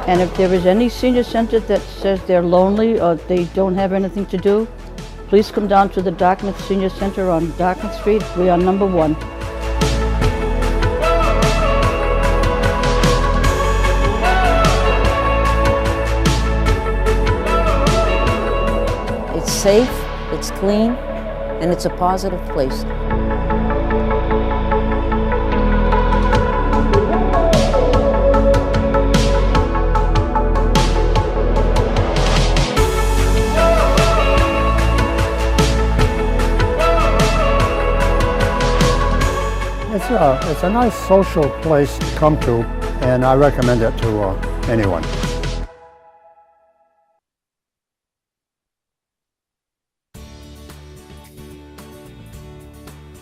And if there is any senior center that says they're lonely or they don't have anything to do, please come down to the Dartmouth Senior Center on Dartmouth Street. We are number 1. It's safe, it's clean, and it's a positive place. It's a nice social place to come to, and I recommend it to anyone.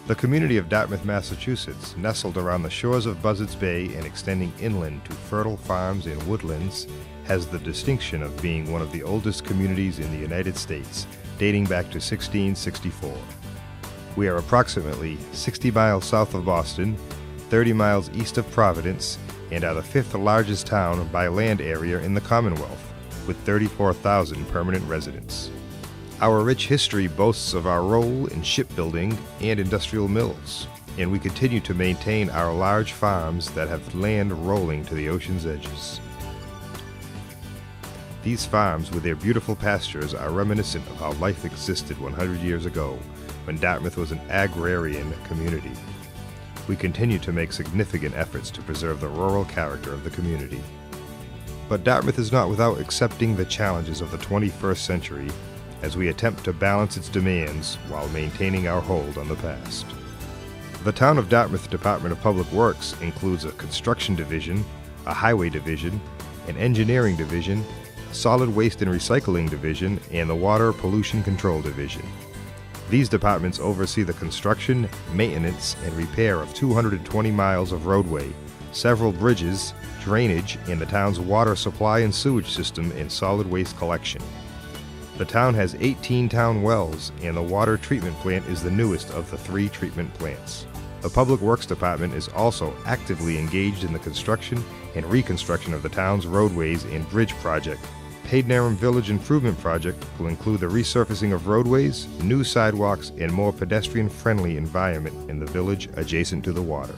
The community of Dartmouth, Massachusetts, nestled around the shores of Buzzards Bay and extending inland to fertile farms and woodlands, has the distinction of being one of the oldest communities in the United States, dating back to 1664. We are approximately 60 miles south of Boston, 30 miles east of Providence, and are the 5th largest town by land area in the Commonwealth, with 34,000 permanent residents. Our rich history boasts of our role in shipbuilding and industrial mills, and we continue to maintain our large farms that have land rolling to the ocean's edges. These farms with their beautiful pastures are reminiscent of how life existed 100 years ago, when Dartmouth was an agrarian community. We continue to make significant efforts to preserve the rural character of the community. But Dartmouth is not without accepting the challenges of the 21st century as we attempt to balance its demands while maintaining our hold on the past. The Town of Dartmouth Department of Public Works includes a construction division, a highway division, an engineering division, a solid waste and recycling division, and the water pollution control division. These departments oversee the construction, maintenance, and repair of 220 miles of roadway, several bridges, drainage, and the town's water supply and sewage system and solid waste collection. The town has 18 town wells, and the water treatment plant is the newest of the 3 treatment plants. The Public Works Department is also actively engaged in the construction and reconstruction of the town's roadways and bridge project. Paidnaram Village Improvement Project will include the resurfacing of roadways, new sidewalks, and more pedestrian-friendly environment in the village adjacent to the water.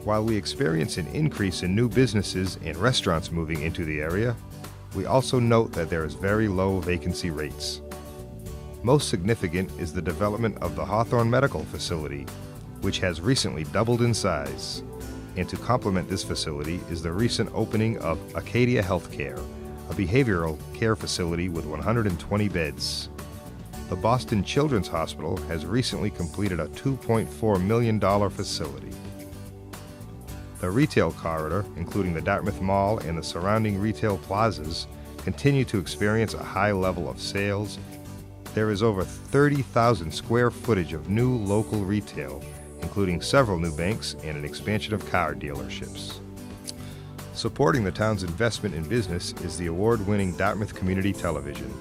While we experience an increase in new businesses and restaurants moving into the area, we also note that there is very low vacancy rates. Most significant is the development of the Hawthorne Medical Facility, which has recently doubled in size. And to complement this facility is the recent opening of Acadia Healthcare, a behavioral care facility with 120 beds. The Boston Children's Hospital has recently completed a $2.4 million facility. The retail corridor, including the Dartmouth Mall and the surrounding retail plazas, continue to experience a high level of sales. There is over 30,000 square footage of new local retail, including several new banks and an expansion of car dealerships. Supporting the town's investment in business is the award-winning Dartmouth Community Television.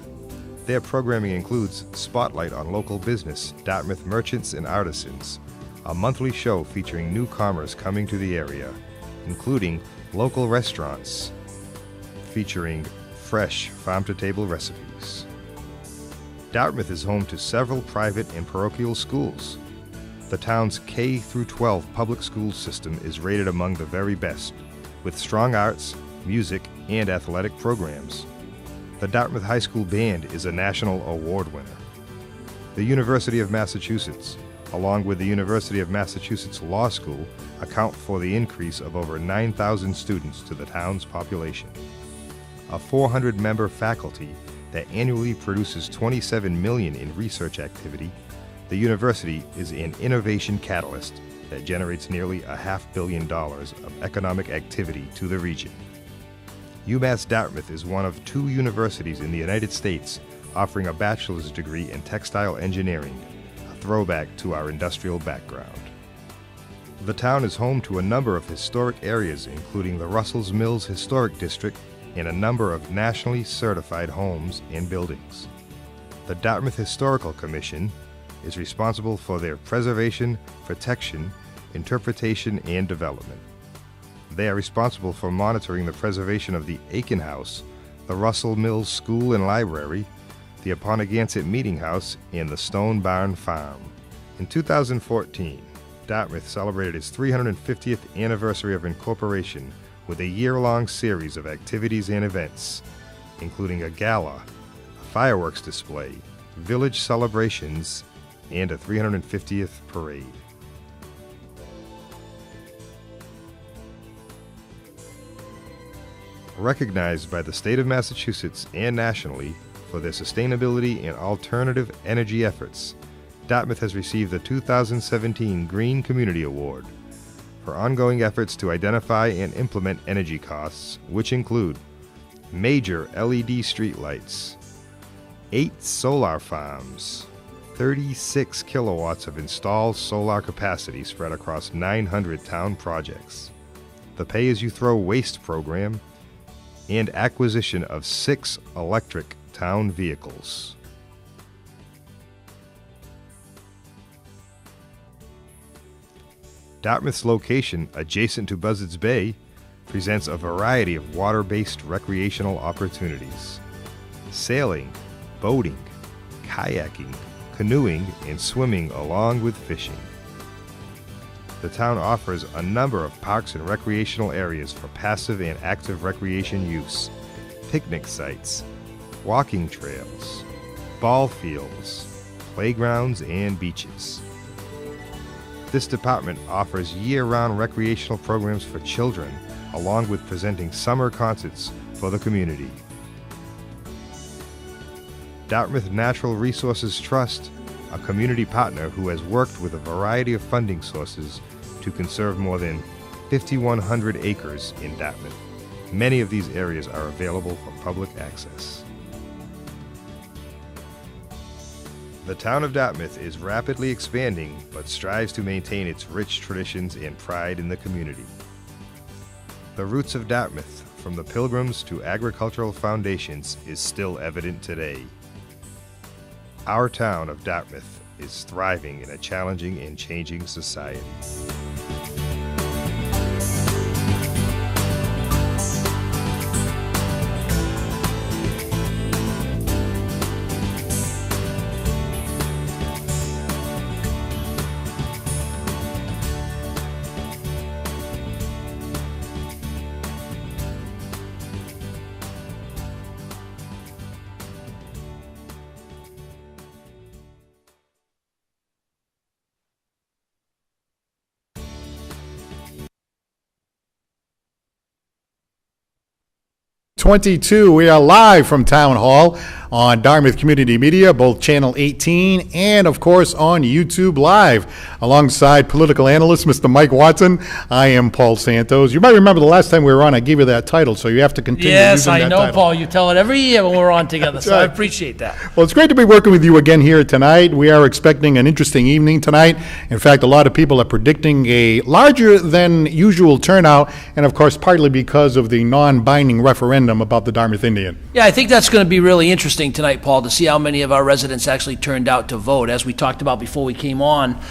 Their programming includes Spotlight on Local Business, Dartmouth Merchants and Artisans, a monthly show featuring new commerce coming to the area, including local restaurants featuring fresh farm-to-table recipes. Dartmouth is home to several private and parochial schools. The town's K-12 public school system is rated among the very best, with strong arts, music, and athletic programs. The Dartmouth High School Band is a national award winner. The University of Massachusetts, along with the University of Massachusetts Law School, account for the increase of over 9,000 students to the town's population. A 400-member faculty that annually produces $27 million in research activity, the university is an innovation catalyst that generates nearly $500 million of economic activity to the region. UMass Dartmouth is one of 2 universities in the United States offering a bachelor's degree in textile engineering, a throwback to our industrial background. The town is home to a number of historic areas, including the Russell's Mills Historic District and a number of nationally certified homes and buildings. The Dartmouth Historical Commission is responsible for their preservation, protection, interpretation, and development. They are responsible for monitoring the preservation of the Aiken House, the Russell Mills School and Library, the Apponeganset Meeting House, and the Stone Barn Farm. In 2014, Dartmouth celebrated its 350th anniversary of incorporation with a year-long series of activities and events, including a gala, a fireworks display, village celebrations, and a 350th parade. Recognized by the state of Massachusetts and nationally for their sustainability and alternative energy efforts, Dartmouth has received the 2017 Green Community Award for ongoing efforts to identify and implement energy costs, which include major LED streetlights, 8 solar farms, 36 kilowatts of installed solar capacity spread across 900 town projects, the Pay-As-You-Throw waste program, and acquisition of 6 electric town vehicles. Dartmouth's location, adjacent to Buzzards Bay, presents a variety of water-based recreational opportunities. Sailing, boating, kayaking, canoeing, and swimming along with fishing. The town offers a number of parks and recreational areas for passive and active recreation use, picnic sites, walking trails, ball fields, playgrounds, and beaches. This department offers year-round recreational programs for children, along with presenting summer concerts for the community. Dartmouth Natural Resources Trust, a community partner who has worked with a variety of funding sources to conserve more than 5,100 acres in Dartmouth. Many of these areas are available for public access. The town of Dartmouth is rapidly expanding, but strives to maintain its rich traditions and pride in the community. The roots of Dartmouth, from the Pilgrims to agricultural foundations, is still evident today. Our town of Dartmouth is thriving in a challenging and changing society. We are live from Town Hall on Dartmouth Community Media, both Channel 18 and, of course, on YouTube Live. Alongside political analyst Mr. Mike Watson, I am Paul Santos. You might remember the last time we were on, I gave you that title, so you have to continue using that title. Yes, I know, Paul. You tell it every year when we're on together, so I appreciate that. Well, it's great to be working with you again here tonight. We are expecting an interesting evening tonight. In fact, a lot of people are predicting a larger than usual turnout, and, of course, partly because of the non-binding referendum about the Dartmouth Indian. Yeah, I think that's going to be really interesting tonight, Paul, to see how many of our residents actually turned out to vote. As we talked about before we came on,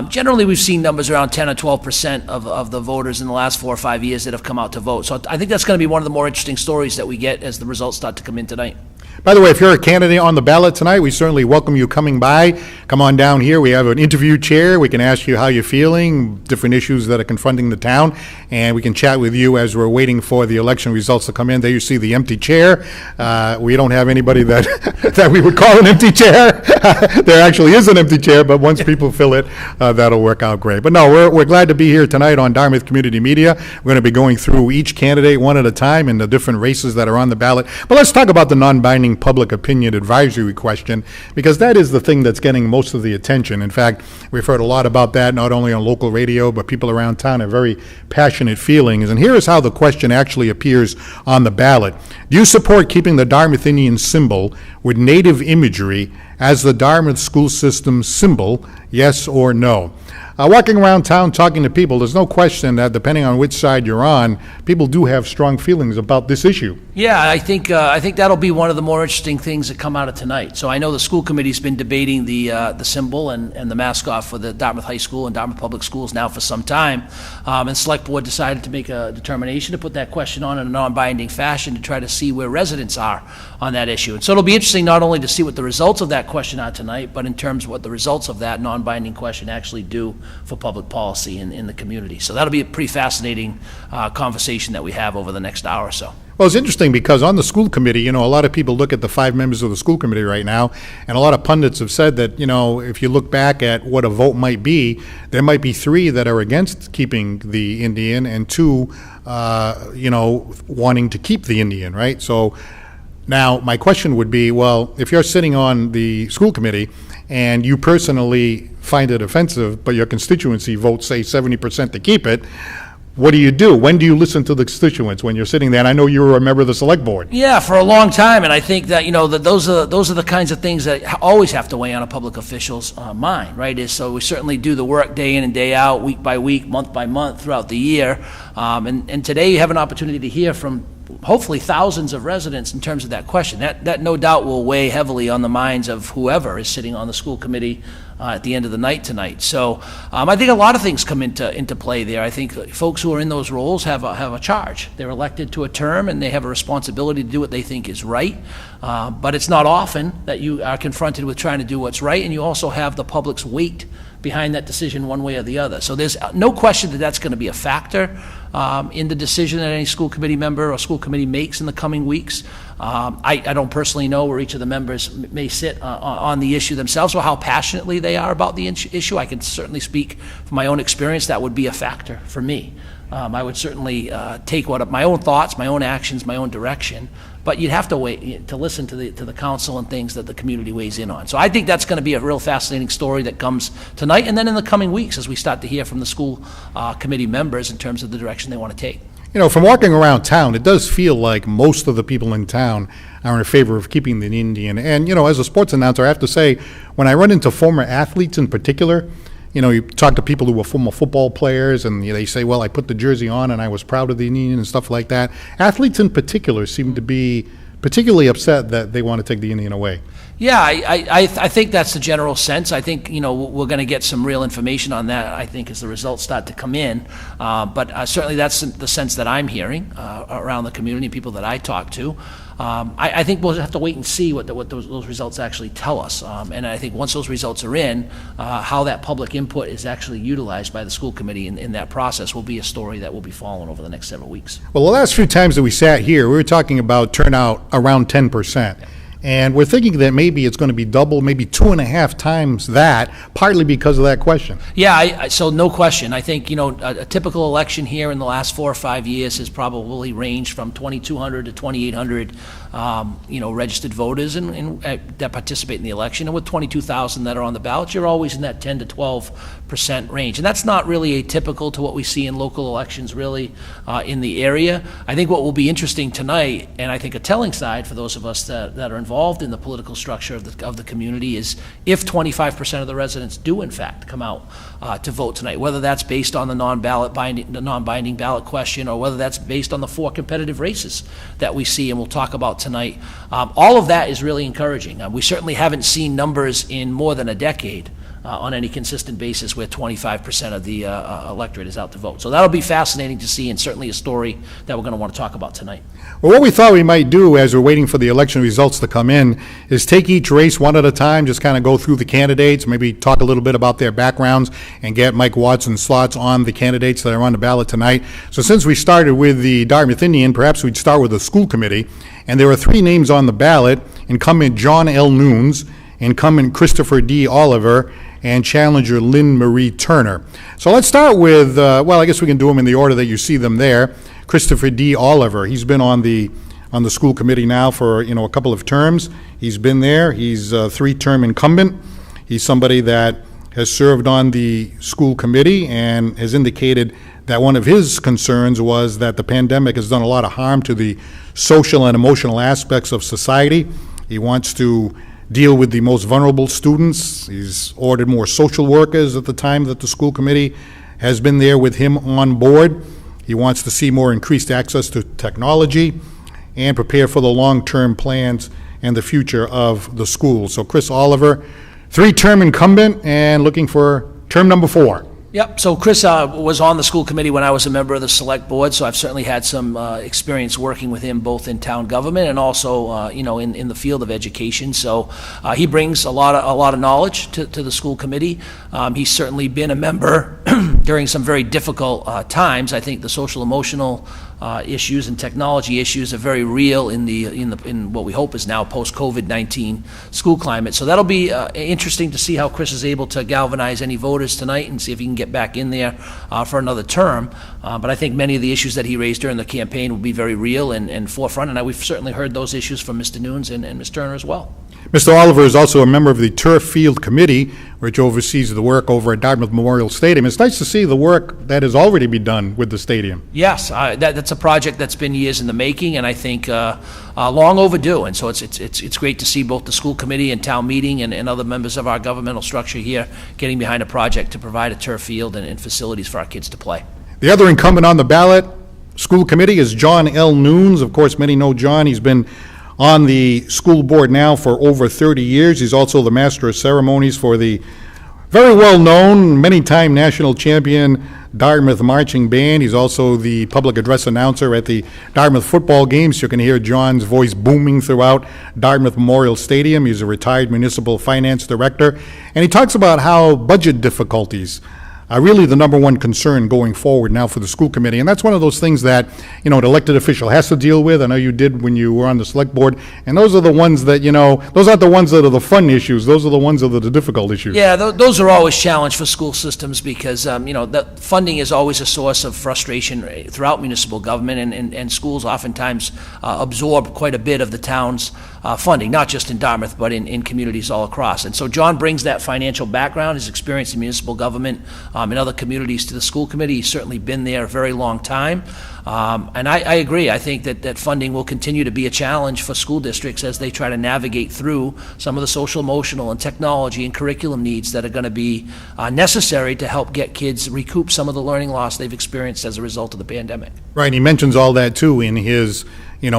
generally we've seen numbers around 10 or 12% of the voters in the last 4 or 5 years that have come out to vote. So I think that's going to be one of the more interesting stories that we get as the results start to come in tonight. By the way, if you're a candidate on the ballot tonight, we certainly welcome you coming by. Come on down here. We have an interview chair. We can ask you how you're feeling, different issues that are confronting the town, and we can chat with you as we're waiting for the election results to come in. There you see the empty chair. We don't have anybody that that we would call an empty chair. There actually is an empty chair, but once people fill it, that'll work out great. But no, we're glad to be here tonight on Dartmouth Community Media. We're going to be going through each candidate one at a time in the different races that are on the ballot. But let's talk about the non-binding public opinion advisory question, because that is the thing that's getting most of the attention. In fact, we've heard a lot about that, not only on local radio, but people around town have very passionate feelings. And here is how the question actually appears on the ballot. Do you support keeping the Dartmouth Indian symbol with native imagery as the Dartmouth school system symbol, yes or no? Walking around town talking to people, there's no question that depending on which side you're on, people do have strong feelings about this issue. Yeah, I think that'll be one of the more interesting things that come out of tonight. So I know the school committee's been debating the symbol and the mascot for the Dartmouth High School and Dartmouth Public Schools now for some time, and Select Board decided to make a determination to put that question on in a non-binding fashion to try to see where residents are on that issue. And so it'll be interesting not only to see what the results of that question are tonight, but in terms of what the results of that non-binding question actually do for public policy in the community. So that'll be a pretty fascinating conversation that we have over the next hour or so. Well, it's interesting because on the school committee, a lot of people look at the 5 members of the school committee right now, and a lot of pundits have said that, if you look back at what a vote might be, there might be 3 that are against keeping the Indian and 2, wanting to keep the Indian, right? So now my question would be, well, if you're sitting on the school committee and you personally find it offensive, but your constituency votes, say, 70% to keep it, what do you do? When do you listen to the constituents when you're sitting there? And I know you were a member of the select board. Yeah, for a long time, and I think that that those are the kinds of things that always have to weigh on a public official's mind, right? So we certainly do the work day in and day out, week by week, month by month throughout the year, and today you have an opportunity to hear from hopefully thousands of residents in terms of that question. That no doubt will weigh heavily on the minds of whoever is sitting on the school committee at the end of the night tonight. So I think a lot of things come into play there. I think folks who are in those roles have a charge. They're elected to a term and they have a responsibility to do what they think is right. But it's not often that you are confronted with trying to do what's right, and you also have the public's weight behind that decision one way or the other. So there's no question that that's going to be a factor in the decision that any school committee member or school committee makes in the coming weeks. I don't personally know where each of the members may sit on the issue themselves or how passionately they are about the issue. I can certainly speak from my own experience. That would be a factor for me. I would certainly take my own thoughts, my own actions, my own direction, but you'd have to wait to listen to the council and things that the community weighs in on. So I think that's going to be a real fascinating story that comes tonight and then in the coming weeks as we start to hear from the school committee members in terms of the direction they want to take. From walking around town, it does feel like most of the people in town are in favor of keeping the Indian. And, as a sports announcer, I have to say, when I run into former athletes in particular, you talk to people who were former football players, and they say, well, I put the jersey on and I was proud of the Indian and stuff like that. Athletes in particular seem to be particularly upset that they want to take the Indian away. Yeah, I think that's the general sense. I think, we're going to get some real information on that, I think, as the results start to come in. But certainly that's the sense that I'm hearing around the community, people that I talk to. I think we'll have to wait and see what those results actually tell us. And I think once those results are in, how that public input is actually utilized by the school committee in that process will be a story that will be following over the next several weeks. Well, the last few times that we sat here, we were talking about turnout around 10%. Yeah. And we're thinking that maybe it's going to be double, maybe 2.5 times that, partly because of that question. Yeah, so no question. I think, a typical election here in the last 4 or 5 years has probably ranged from 2,200 to 2,800, registered voters that participate in the election. And with 22,000 that are on the ballot, you're always in that 10 to 12% range. And that's not really atypical to what we see in local elections, really, in the area. I think what will be interesting tonight, and I think a telling side for those of us that are involved in the political structure of the community, is if 25% of the residents do in fact come out to vote tonight, whether that's based on the non-binding ballot question or whether that's based on the 4 competitive races that we see and we'll talk about tonight. All of that is really encouraging. We certainly haven't seen numbers in more than a decade on any consistent basis where 25% of the electorate is out to vote. So that'll be fascinating to see and certainly a story that we're going to want to talk about tonight. Well, what we thought we might do as we're waiting for the election results to come in is take each race one at a time, just kind of go through the candidates, maybe talk a little bit about their backgrounds, and get Mike Watson's thoughts on the candidates that are on the ballot tonight. So since we started with the Dartmouth Indian, perhaps we'd start with the school committee. And there are 3 names on the ballot: incumbent John L Nunes, incumbent Christopher D. Oliver, and challenger Lynn Marie Turner. So let's start with, I guess we can do them in the order that you see them there. Christopher D. Oliver, he's been on the school committee now for a couple of terms. He's been there. He's a 3-term incumbent. He's somebody that has served on the school committee and has indicated that one of his concerns was that the pandemic has done a lot of harm to the social and emotional aspects of society. He wants to deal with the most vulnerable students. He's ordered more social workers at the time that the school committee has been there with him on board. He wants to see more increased access to technology and prepare for the long-term plans and the future of the school. So Chris Oliver, 3-term incumbent and looking for term number 4. Yep, so Chris was on the school committee when I was a member of the select board, so I've certainly had some experience working with him both in town government and also, in the field of education. So he brings a lot of knowledge to the school committee. He's certainly been a member during some very difficult times. I think the social emotional issues and technology issues are very real in what we hope is now post-COVID-19 school climate. So that'll be interesting to see how Chris is able to galvanize any voters tonight and see if he can get back in there for another term. But I think many of the issues that he raised during the campaign will be very real and forefront, and we've certainly heard those issues from Mr. Nunes and Ms. Turner as well. Mr. Oliver is also a member of the Turf Field Committee, which oversees the work over at Dartmouth Memorial Stadium. It's nice to see the work that has already been done with the stadium. Yes, that's a project that's been years in the making, and I think long overdue. And so it's great to see both the school committee and town meeting and other members of our governmental structure here getting behind a project to provide a turf field and facilities for our kids to play. The other incumbent on the ballot, school committee, is John L. Nunes. Of course, many know John. He's been on the school board now for over 30 years. He's also the master of ceremonies for the very well-known, many-time national champion Dartmouth Marching Band. He's also the public address announcer at the Dartmouth football games. You can hear John's voice booming throughout Dartmouth Memorial Stadium. He's a retired municipal finance director, and he talks about how budget difficulties are really the number one concern going forward now for the school committee. And that's one of those things that, an elected official has to deal with. I know you did when you were on the select board. And those are the ones that, those aren't the ones that are the fun issues. Those are the ones that are the difficult issues. Yeah, those are always challenge for school systems because, the funding is always a source of frustration throughout municipal government, and schools oftentimes absorb quite a bit of the town's funding, not just in Dartmouth, but in communities all across. And so John brings that financial background, his experience in municipal government, in other communities to the school committee. He's certainly been there a very long time. And I agree. I think that funding will continue to be a challenge for school districts as they try to navigate through some of the social, emotional, and technology and curriculum needs that are going to be necessary to help get kids recoup some of the learning loss they've experienced as a result of the pandemic. Right, and he mentions all that too in his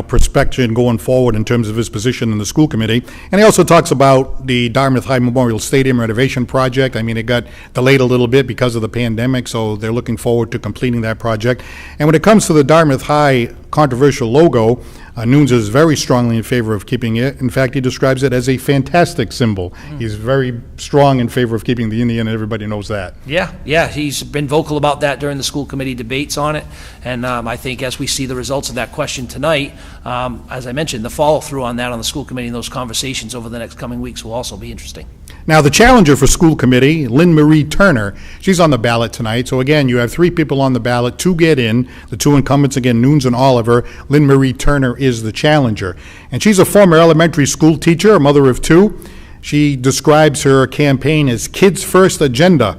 perspective going forward in terms of his position in the school committee. And he also talks about the Dartmouth High Memorial Stadium renovation project. I mean, it got delayed a little bit because of the pandemic, so they're looking forward to completing that project. And when it comes to the Dartmouth High controversial logo, Nunes is very strongly in favor of keeping it. In fact, he describes it as a fantastic symbol. He's very strong in favor of keeping the Indian, and everybody knows that. Yeah, he's been vocal about that during the school committee debates on it, and I think as we see the results of that question tonight, as I mentioned, the follow-through on that on the school committee and those conversations over the next coming weeks will also be interesting. Now, the challenger for school committee, Lynn Marie Turner, she's on the ballot tonight. So again, you have 3 people on the ballot to get in. The 2 incumbents, again, Nunes and Oliver. Lynn Marie Turner is the challenger. And she's a former elementary school teacher, a mother of 2. She describes her campaign as Kids First Agenda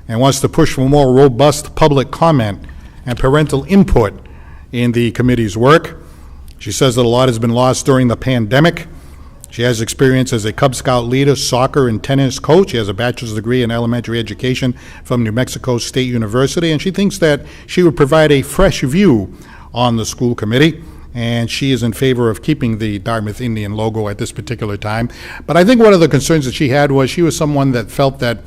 and wants to push for more robust public comment and parental input in the committee's work. She says that a lot has been lost during the pandemic. She has experience as a Cub Scout leader, soccer and tennis coach. She has a bachelor's degree in elementary education from New Mexico State University, and she thinks that she would provide a fresh view on the school committee, and she is in favor of keeping the Dartmouth Indian logo at this particular time. But I think one of the concerns that she had was she was someone that felt that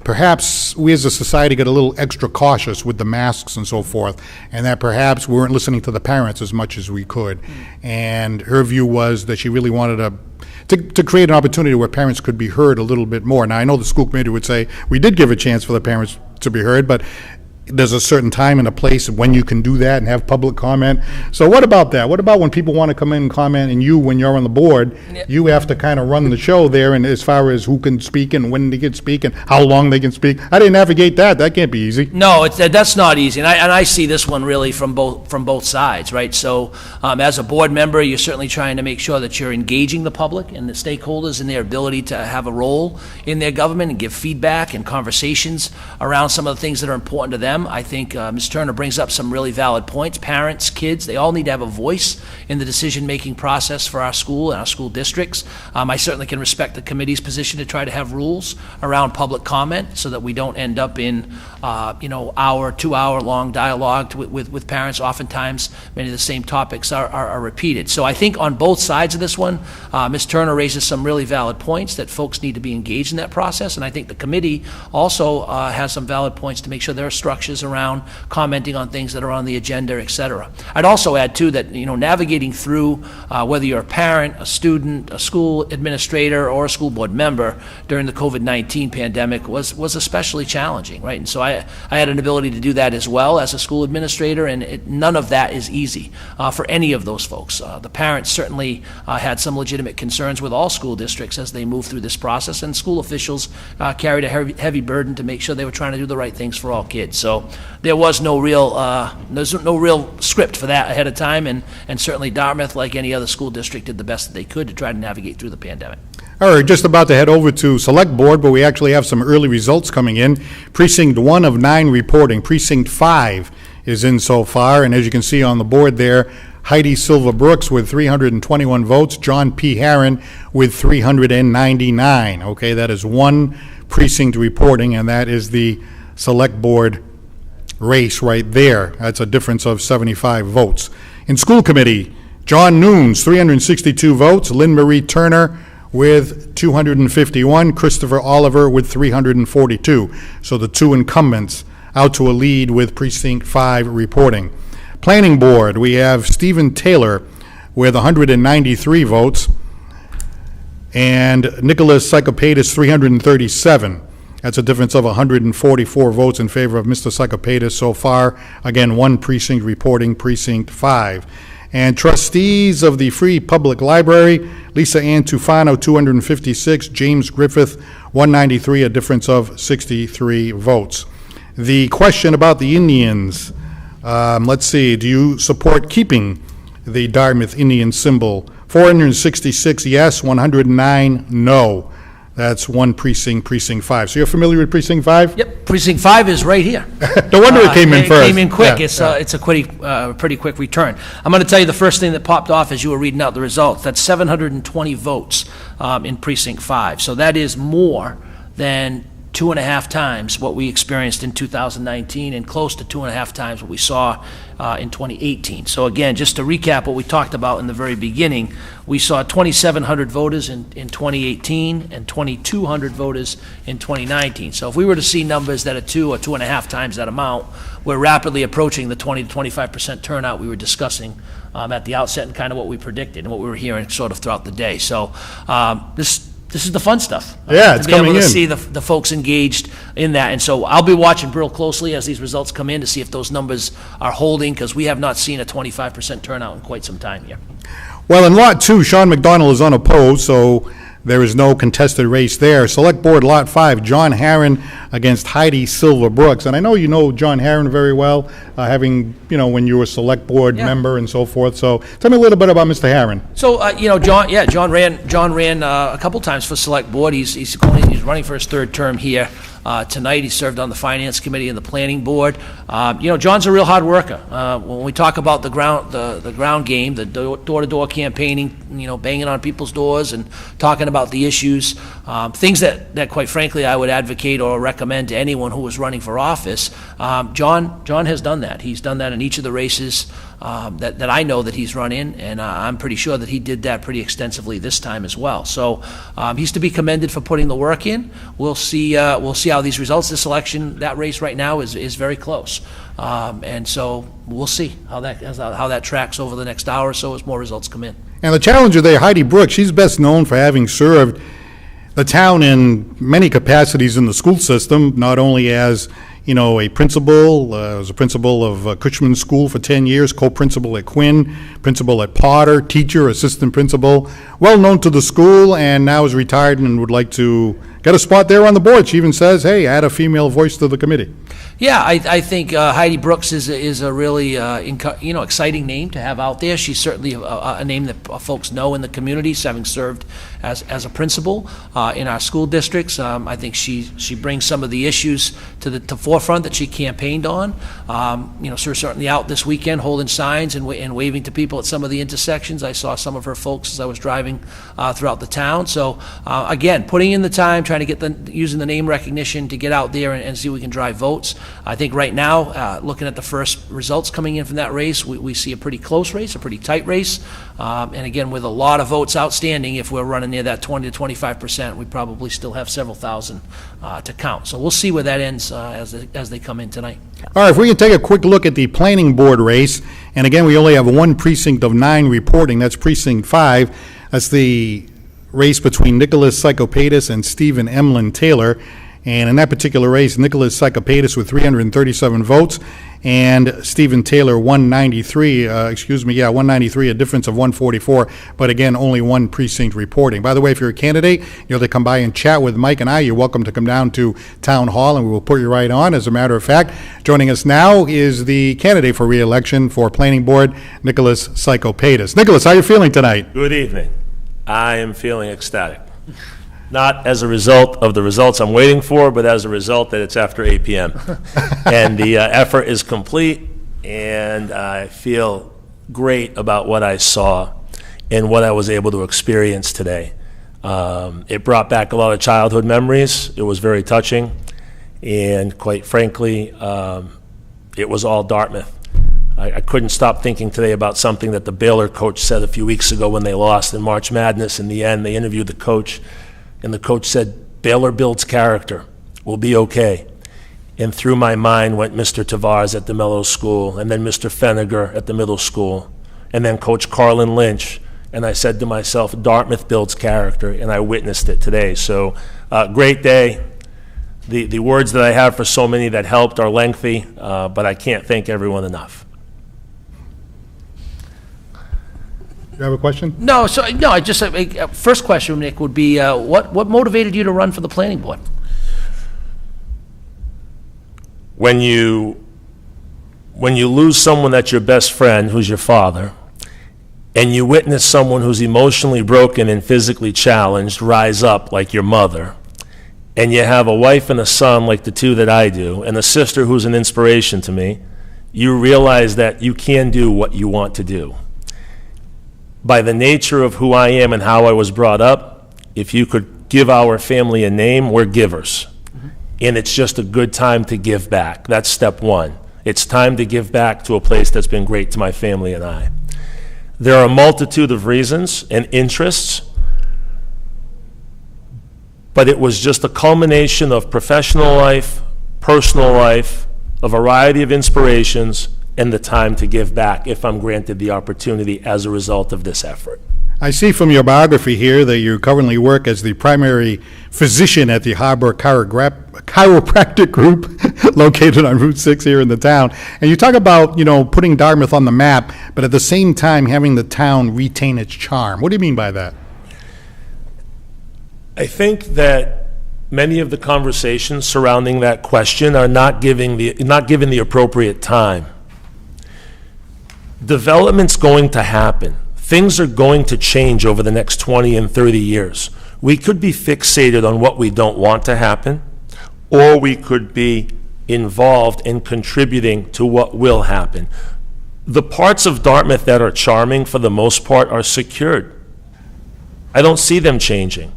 perhaps we as a society get a little extra cautious with the masks and so forth, and that perhaps we weren't listening to the parents as much as we could. And her view was that she really wanted to create an opportunity where parents could be heard a little bit more. Now, I know the school committee would say, we did give a chance for the parents to be heard, but there's a certain time and a place when you can do that and have public comment. So what about that? What about when people want to come in and comment, and you, when you're on the board, you have to kind of run the show there, and as far as who can speak and when they can speak and how long they can speak? How do you navigate that? That can't be easy. No, that's not easy, and I see this one really from both sides, right? So as a board member, you're certainly trying to make sure that you're engaging the public and the stakeholders in their ability to have a role in their government and give feedback and conversations around some of the things that are important to them. them. I think Ms. Turner brings up some really valid points. Parents, kids, they all need to have a voice in the decision-making process for our school and our school districts. I certainly can respect the committee's position to try to have rules around public comment so that we don't end up in, hour, 2-hour-long dialogue with parents. Oftentimes, many of the same topics are repeated. So I think on both sides of this one, Ms. Turner raises some really valid points that folks need to be engaged in that process, and I think the committee also has some valid points to make sure there are structures around commenting on things that are on the agenda, et cetera. I'd also add, too, that navigating through whether you're a parent, a student, a school administrator, or a school board member during the COVID-19 pandemic was especially challenging, right? And so I had an ability to do that as well as a school administrator, and none of that is easy for any of those folks. The parents certainly had some legitimate concerns with all school districts as they moved through this process, and school officials carried a heavy burden to make sure they were trying to do the right things for all kids. So there was no real script for that ahead of time, and certainly Dartmouth, like any other school district, did the best that they could to try to navigate through the pandemic. All right, just about to head over to Select Board, but we actually have some early results coming in. Precinct 1 of 9 reporting. Precinct 5 is in so far, and as you can see on the board there, Heidi Silva Brooks with 321 votes, John P. Herron with 399. Okay, that is one precinct reporting, and that is the Select Board race right there. That's a difference of 75 votes. In School Committee, John Nunes, 362 votes, Lynn Marie Turner with 251, Christopher Oliver with 342. So the two incumbents out to a lead with Precinct 5 reporting. Planning Board, we have Stephen Taylor with 193 votes, and Nicholas Psychopatis 337. That's a difference of 144 votes in favor of Mr. Psychopatis so far. Again, one precinct reporting Precinct 5. And trustees of the Free Public Library, Lisa Ann Tufano, 256, James Griffith, 193, a difference of 63 votes. The question about the Indians, let's see, do you support keeping the Dartmouth Indian symbol? 466 yes, 109 no. That's one precinct, Precinct 5. So you're familiar with Precinct 5? Yep, Precinct 5 is right here. No wonder it came in first. It came in quick. Yeah, It's a pretty quick return. I'm going to tell you the first thing that popped off as you were reading out the results. That's 720 votes in Precinct 5. So that is more than 2.5 times what we experienced in 2019 and close to 2.5 times what we saw in 2018. So again, just to recap what we talked about in the very beginning, we saw 2,700 voters in 2018 and 2,200 voters in 2019. So if we were to see numbers that are 2 or 2.5 times that amount, we're rapidly approaching the 20 to 25% turnout we were discussing at the outset and kind of what we predicted and what we were hearing sort of throughout the day. So this is the fun stuff. Yeah, it's coming in. To be able to see the folks engaged in that. And so I'll be watching real closely as these results come in to see if those numbers are holding, because we have not seen a 25% turnout in quite some time here. Well, in Lot 2, Sean McDonald is unopposed, so there is no contested race there. Select Board Lot 5, John Herron against Heidi Silva Brooks. And I know you know John Herron very well, having, when you were a Select Board member and so forth. So tell me a little bit about Mr. Herron. So, John ran a couple times for Select Board. He's running for his third term here. Tonight, he served on the Finance Committee and the Planning Board. John's a real hard worker. When we talk about the ground game, the door-to-door campaigning, banging on people's doors and talking about the issues, things that quite frankly I would advocate or recommend to anyone who was running for office. John has done that. He's done that in each of the races that I know that he's run in, and I'm pretty sure that he did that pretty extensively this time as well. So he's to be commended for putting the work in. We'll see how these results. This election, that race right now is very close, and so we'll see how that tracks over the next hour or so as more results come in. And the challenger there, Heidi Brooks, she's best known for having served the town in many capacities in the school system, not only as a principal, was a principal of Cushman School for 10 years, co-principal at Quinn, principal at Potter, teacher, assistant principal, well known to the school, and now is retired and would like to get a spot there on the board. She even says, hey, add a female voice to the committee. Yeah, I think Heidi Brooks is a really exciting name to have out there. She's certainly a name that folks know in the community, having served as a principal in our school districts. I think she brings some of the issues to the forefront that she campaigned on. She's certainly out this weekend holding signs and waving to people at some of the intersections. I saw some of her folks as I was driving throughout the town. So again, putting in the time, trying to get using the name recognition to get out there and see if we can drive votes. I think right now, looking at the first results coming in from that race, we see a pretty close race, a pretty tight race. And again, with a lot of votes outstanding, if we're running near that 20 to 25%, we probably still have several thousand to count. So we'll see where that ends as they come in tonight. All right, if we can take a quick look at the planning board race, and again, we only have one precinct of 9 reporting, that's precinct 5. That's the race between Nicholas Psychopatis and Stephen Emlyn Taylor. And in that particular race, Nicholas Psychopatis with 337 votes, and Stephen Taylor 193, 193, a difference of 144, but again, only one precinct reporting. By the way, if you're a candidate, you'll have to come by and chat with Mike and I. You're welcome to come down to Town Hall, and we will put you right on. As a matter of fact, joining us now is the candidate for re-election for Planning Board, Nicholas Psychopatis. Nicholas, how are you feeling tonight? Good evening. I am feeling ecstatic. Not as a result of the results I'm waiting for, but as a result that it's after 8 p.m. And the effort is complete, and I feel great about what I saw and what I was able to experience today. It brought back a lot of childhood memories. It was very touching, and quite frankly, it was all Dartmouth. I couldn't stop thinking today about something that the Baylor coach said a few weeks ago when they lost in March Madness. In the end, they interviewed the coach, and the coach said, Baylor builds character. We'll be okay. And through my mind went Mr. Tavares at the middle school, and then Mr. Feniger at the middle school, and then Coach Carlin Lynch. And I said to myself, Dartmouth builds character, and I witnessed it today. So great day. The words that I have for so many that helped are lengthy, but I can't thank everyone enough. You have a question? No, I just first question, Nick, would be what motivated you to run for the planning board? When you lose someone that's your best friend, who's your father, and you witness someone who's emotionally broken and physically challenged rise up like your mother, and you have a wife and a son like the two that I do, and a sister who's an inspiration to me, you realize that you can do what you want to do. By the nature of who I am and how I was brought up, if you could give our family a name, we're givers. Mm-hmm. And it's just a good time to give back. That's step one. It's time to give back to a place that's been great to my family and I. There are a multitude of reasons and interests, but it was just a culmination of professional life, personal life, a variety of inspirations, and the time to give back if I'm granted the opportunity as a result of this effort. I see from your biography here that you currently work as the primary physician at the Harbor Chiropractic Group located on Route 6 here in the town. And you talk about, putting Dartmouth on the map, but at the same time having the town retain its charm. What do you mean by that? I think that many of the conversations surrounding that question are not given the appropriate time. Development's going to happen. Things are going to change over the next 20 and 30 years. We could be fixated on what we don't want to happen, or we could be involved in contributing to what will happen. The parts of Dartmouth that are charming, for the most part, are secured. I don't see them changing.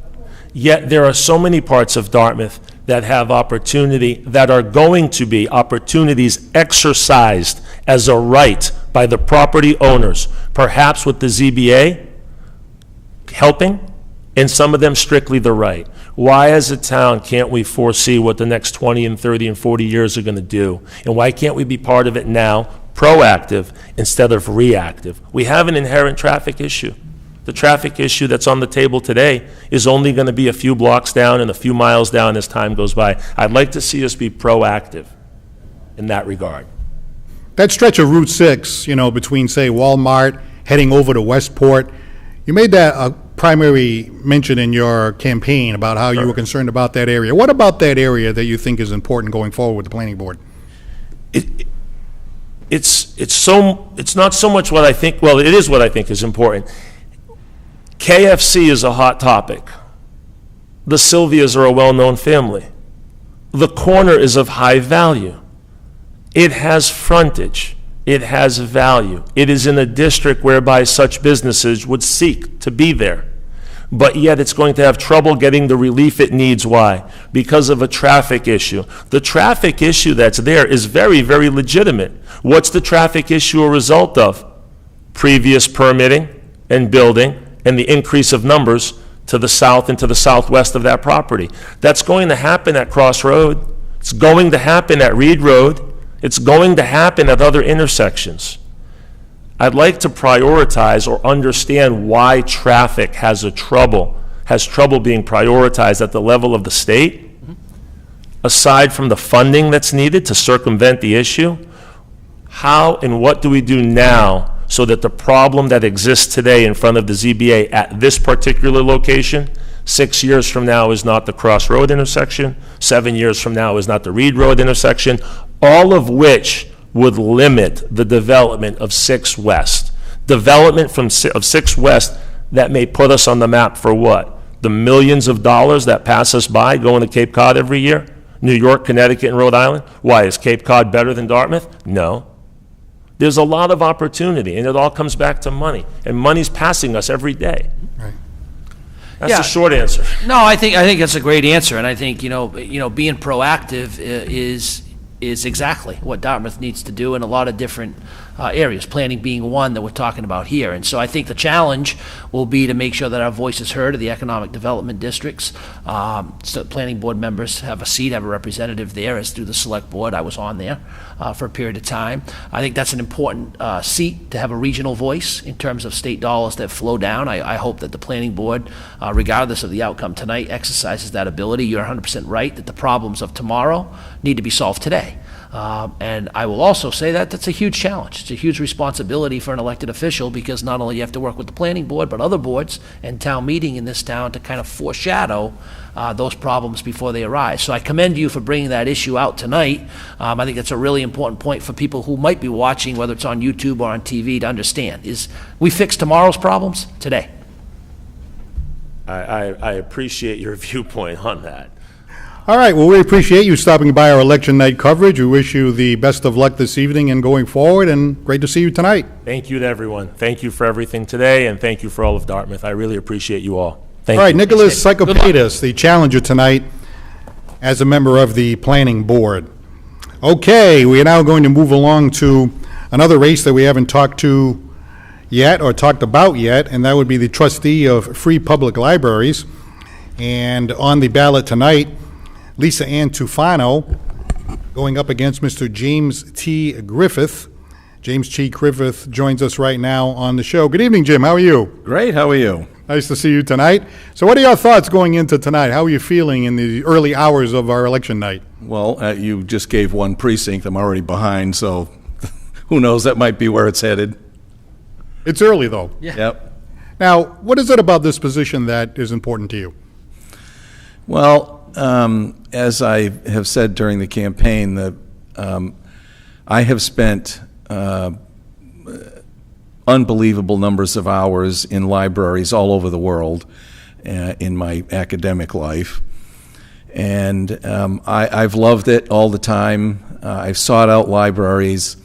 Yet there are so many parts of Dartmouth that have opportunity, that are going to be opportunities exercised as a right by the property owners, perhaps with the ZBA helping, and some of them strictly the right. Why as a town can't we foresee what the next 20 and 30 and 40 years are going to do? And why can't we be part of it now, proactive instead of reactive? We have an inherent traffic issue. The traffic issue that's on the table today is only going to be a few blocks down and a few miles down as time goes by. I'd like to see us be proactive in that regard. That stretch of Route 6, between, say, Walmart, heading over to Westport, you made that a primary mention in your campaign about how you were concerned about that area. What about that area that you think is important going forward with the planning board? It's not so much what I think, well, it is what I think is important. KFC is a hot topic. The Sylvias are a well-known family. The corner is of high value. It has frontage. It has value. It is in a district whereby such businesses would seek to be there. But yet it's going to have trouble getting the relief it needs. Why? Because of a traffic issue. The traffic issue that's there is very, very legitimate. What's the traffic issue a result of? Previous permitting and building and the increase of numbers to the south and to the southwest of that property. That's going to happen at Cross Road. It's going to happen at Reed Road. It's going to happen at other intersections. I'd like to prioritize or understand why traffic has trouble being prioritized at the level of the state, aside from the funding that's needed to circumvent the issue. How and what do we do now so that the problem that exists today in front of the ZBA at this particular location, 6 years from now is not the Cross Road intersection, 7 years from now is not the Reed Road intersection, all of which would limit the development of 6 West. Development of 6 West that may put us on the map for what? The millions of dollars that pass us by going to Cape Cod every year? New York, Connecticut, and Rhode Island? Why, is Cape Cod better than Dartmouth? No. There's a lot of opportunity, and it all comes back to money. And money's passing us every day. Right. That's the short answer. No, I think that's a great answer, and I think being proactive is exactly what Dartmouth needs to do in a lot of different areas, planning being one that we're talking about here. And so I think the challenge will be to make sure that our voice is heard of the economic development districts. So planning board members have a seat, have a representative there, as do the select board. I was on there for a period of time. I think that's an important seat to have a regional voice in terms of state dollars that flow down. I hope that the planning board, regardless of the outcome tonight, exercises that ability. You're 100% right that the problems of tomorrow need to be solved today. And I will also say that that's a huge challenge. It's a huge responsibility for an elected official, because not only you have to work with the planning board, but other boards and town meeting in this town to kind of foreshadow those problems before they arise. So I commend you for bringing that issue out tonight. I think that's a really important point for people who might be watching, whether it's on YouTube or on TV, to understand, is we fix tomorrow's problems today. I appreciate your viewpoint on that. All right, well, we appreciate you stopping by our election night coverage. We wish you the best of luck this evening and going forward, and great to see you tonight. Thank you to everyone. Thank you for everything today, and thank you for all of Dartmouth. I really appreciate you all. Thank you. All right, Nicholas Psychopatis, the challenger tonight as a member of the planning board. Okay, we are now going to move along to another race that we haven't talked to yet or talked about yet, and that would be the trustee of free public libraries. And on the ballot tonight, Lisa Ann Tufano going up against Mr. James T. Griffith. James T. Griffith joins us right now on the show. Good evening, Jim. How are you? Great. How are you? Nice to see you tonight. So what are your thoughts going into tonight? How are you feeling in the early hours of our election night? Well, you just gave one precinct. I'm already behind, so who knows? That might be where it's headed. It's early, though. Yeah. Yep. Now, what is it about this position that is important to you? Well, as I have said during the campaign, that I have spent unbelievable numbers of hours in libraries all over the world in my academic life. And I've loved it all the time. I've sought out libraries.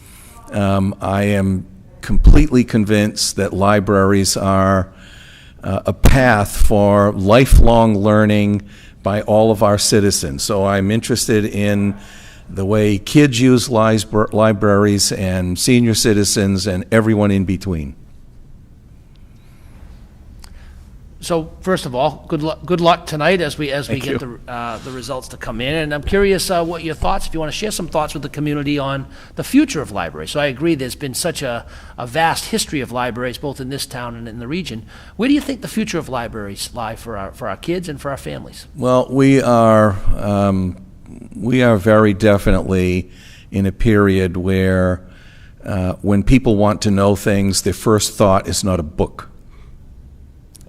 I am completely convinced that libraries are a path for lifelong learning by all of our citizens. So I'm interested in the way kids use libraries and senior citizens and everyone in between. So first of all, good luck tonight as we get the results to come in. And I'm curious what your thoughts, if you want to share some thoughts with the community on the future of libraries. So I agree there's been such a vast history of libraries, both in this town and in the region. Where do you think the future of libraries lie for our kids and for our families? Well, we are very definitely in a period where when people want to know things, their first thought is not a book.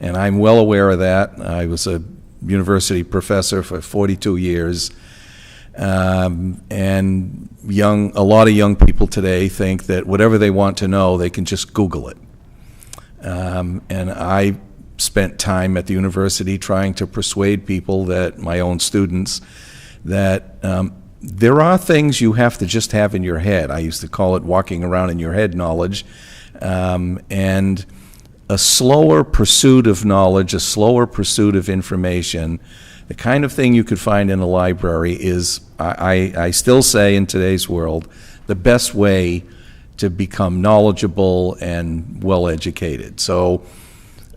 And I'm well aware of that. I was a university professor for 42 years. And a lot of young people today think that whatever they want to know, they can just Google it. And I spent time at the university trying to persuade people, that my own students, that there are things you have to just have in your head. I used to call it walking around in your head knowledge. And a slower pursuit of knowledge, a slower pursuit of information, the kind of thing you could find in a library is, I still say in today's world, the best way to become knowledgeable and well-educated. So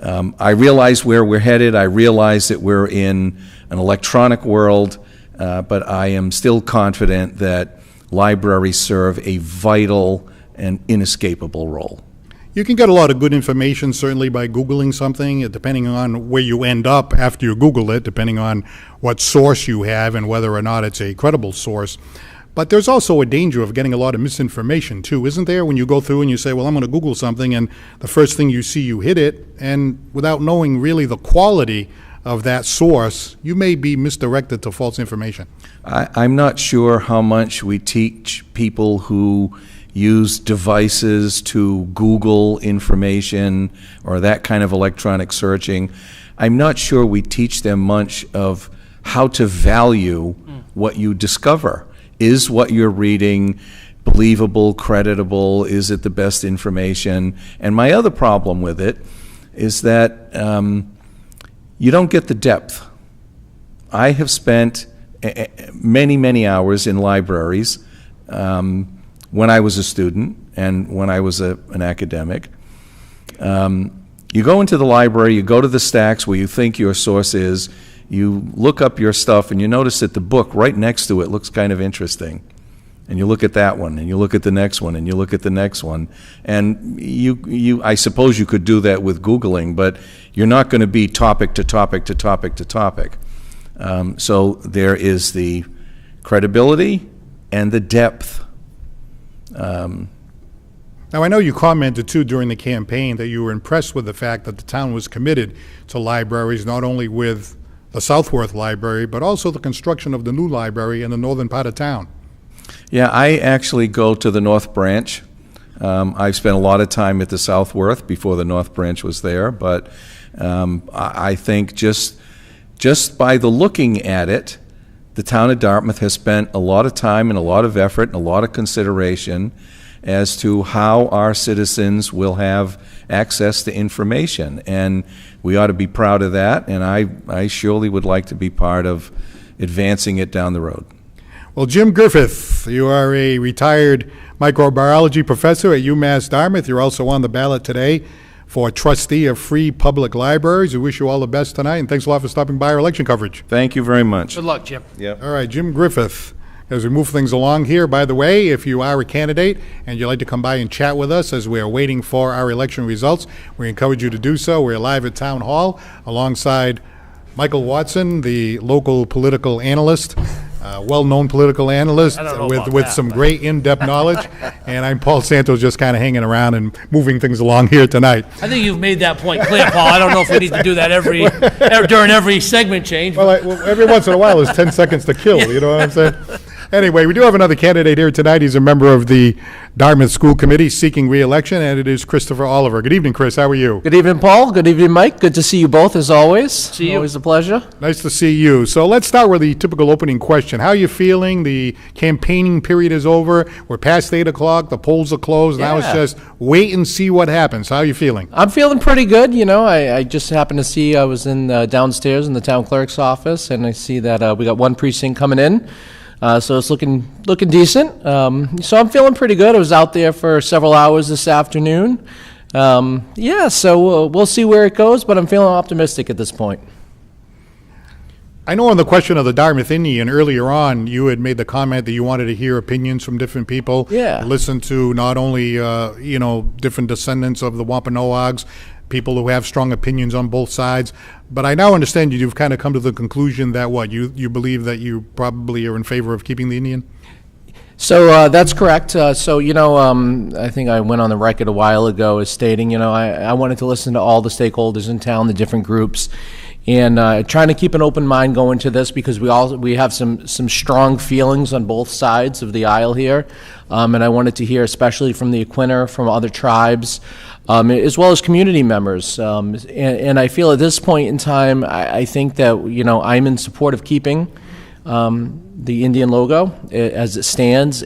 I realize where we're headed. I realize that we're in an electronic world, but I am still confident that libraries serve a vital and inescapable role. You can get a lot of good information, certainly, by Googling something, depending on where you end up after you Google it, depending on what source you have and whether or not it's a credible source. But there's also a danger of getting a lot of misinformation, too, isn't there? When you go through and you say, well, I'm going to Google something, and the first thing you see, you hit it, and without knowing really the quality of that source, you may be misdirected to false information. I'm not sure how much we teach people who use devices to Google information or that kind of electronic searching. I'm not sure we teach them much of how to value what you discover. Is what you're reading believable, creditable? Is it the best information? And my other problem with it is that you don't get the depth. I have spent many, many hours in libraries when I was a student and when I was an academic. You go into the library, you go to the stacks where you think your source is, you look up your stuff, and you notice that the book right next to it looks kind of interesting. And you look at that one, and you look at the next one, and you look at the next one. And I suppose you could do that with Googling, but you're not going to be topic to topic to topic to topic. So there is the credibility and the depth. Now, I know you commented, too, during the campaign that you were impressed with the fact that the town was committed to libraries, not only with the Southworth Library, but also the construction of the new library in the northern part of town. Yeah, I actually go to the North Branch. I've spent a lot of time at the Southworth before the North Branch was there, but I think just by the looking at it, the town of Dartmouth has spent a lot of time and a lot of effort and a lot of consideration as to how our citizens will have access to information. And we ought to be proud of that, and I surely would like to be part of advancing it down the road. Well, Jim Griffith, you are a retired microbiology professor at UMass Dartmouth. You're also on the ballot today for trustee of free public libraries. We wish you all the best tonight, and thanks a lot for stopping by our election coverage. Thank you very much. Good luck, Jim. Yeah. All right, Jim Griffith. As we move things along here, by the way, if you are a candidate and you'd like to come by and chat with us as we are waiting for our election results, we encourage you to do so. We're live at Town Hall alongside Michael Watson, the local political analyst, well-known political analyst with some great in-depth knowledge. And I'm Paul Santos, just kind of hanging around and moving things along here tonight. I think you've made that point clear, Paul. I don't know if we need to do that during every segment change. Well, every once in a while, there's 10 seconds to kill, you know what I'm saying? Anyway, we do have another candidate here tonight. He's a member of the Dartmouth School Committee seeking re-election, and it is Christopher Oliver. Good evening, Chris. How are you? Good evening, Paul. Good evening, Mike. Good to see you both, as always. See you. Always a pleasure. Nice to see you. So let's start with the typical opening question. How are you feeling? The campaigning period is over. We're past 8 o'clock. The polls are closed. Now it's just wait and see what happens. How are you feeling? I'm feeling pretty good. You know, I just happened to see, I was in downstairs in the town clerk's office, and I see that we got one precinct coming in. So it's looking decent. So I'm feeling pretty good. I was out there for several hours this afternoon. So we'll see where it goes, but I'm feeling optimistic at this point. I know on the question of the Dartmouth Indian, earlier on, you had made the comment that you wanted to hear opinions from different people. Yeah. Listen to not only, different descendants of the Wampanoags, people who have strong opinions on both sides. But I now understand you've kind of come to the conclusion that you believe that you probably are in favor of keeping the Indian? So that's correct. I think I went on the record a while ago as stating, I wanted to listen to all the stakeholders in town, the different groups. and trying to keep an open mind going to this, because we have some strong feelings on both sides of the aisle here, and I wanted to hear especially from the Aquinnah, from other tribes, as well as community members. And I feel at this point in time, I think that, I'm in support of keeping the Indian logo as it stands.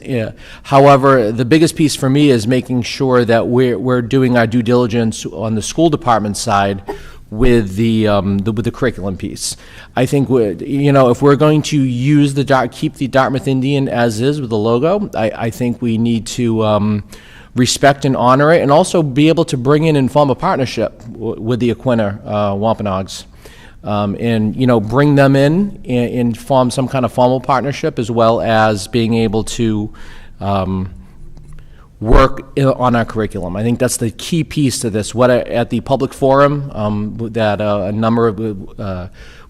However, the biggest piece for me is making sure that we're doing our due diligence on the school department side with the curriculum piece. I think if we're going to use keep the Dartmouth Indian as is with the logo, I think we need to respect and honor it, and also be able to bring in and form a partnership with the Aquinnah Wampanoags. And bring them in and form some kind of formal partnership, as well as being able to work on our curriculum. I think that's the key piece to this. What at the public forum, that a number of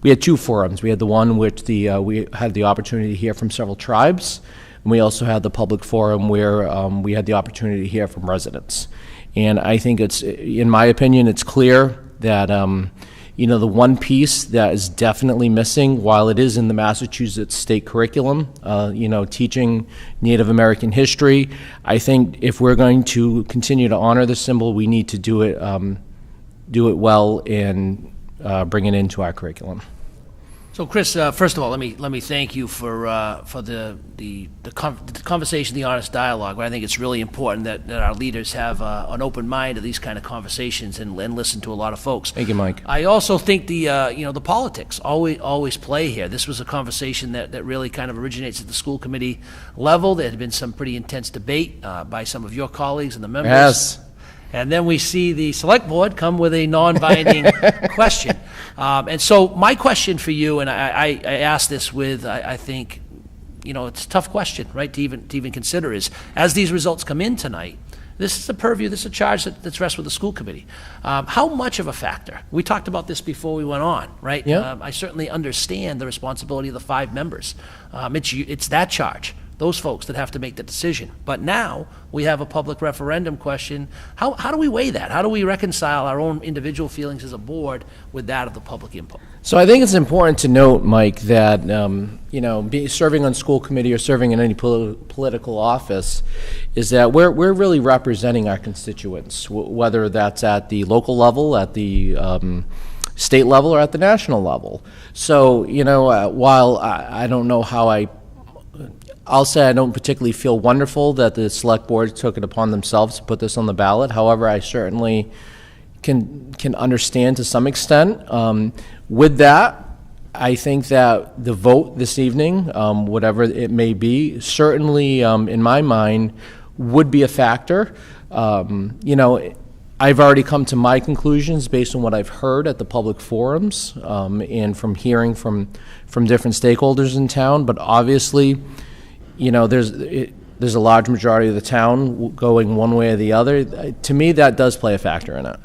we had two forums. We had the one which we had the opportunity to hear from several tribes, and we also had the public forum where we had the opportunity to hear from residents. And I think in my opinion, it's clear that the one piece that is definitely missing, while it is in the Massachusetts state curriculum, teaching Native American history, I think if we're going to continue to honor the symbol, we need to do it well and bring it into our curriculum. So, Chris, first of all, let me thank you for the conversation, the honest dialogue. I think it's really important that our leaders have an open mind to these kind of conversations and listen to a lot of folks. Thank you, Mike. I also think the politics always play here. This was a conversation that really kind of originates at the school committee level. There had been some pretty intense debate by some of your colleagues and the members. Yes. And then we see the select board come with a non-binding question. And so my question for you, and I asked this with, I think, it's a tough question, right, to even consider, is as these results come in tonight, this is a purview, this is a charge that's rests with the school committee. How much of a factor? We talked about this before we went on, right? Yeah. I certainly understand the responsibility of the 5 members. It's that charge. Those folks that have to make the decision. But now we have a public referendum question. How do we weigh that? How do we reconcile our own individual feelings as a board with that of the public input? So I think it's important to note, Mike, that serving on school committee or serving in any political office is that we're really representing our constituents, whether that's at the local level, at the state level, or at the national level. So while I don't know how I'll say I don't particularly feel wonderful that the select board took it upon themselves to put this on the ballot. However, I certainly can understand to some extent. With that, I think that the vote this evening, whatever it may be, certainly in my mind would be a factor. I've already come to my conclusions based on what I've heard at the public forums and from hearing from different stakeholders in town, but obviously there's a large majority of the town going one way or the other. To me, that does play a factor in it.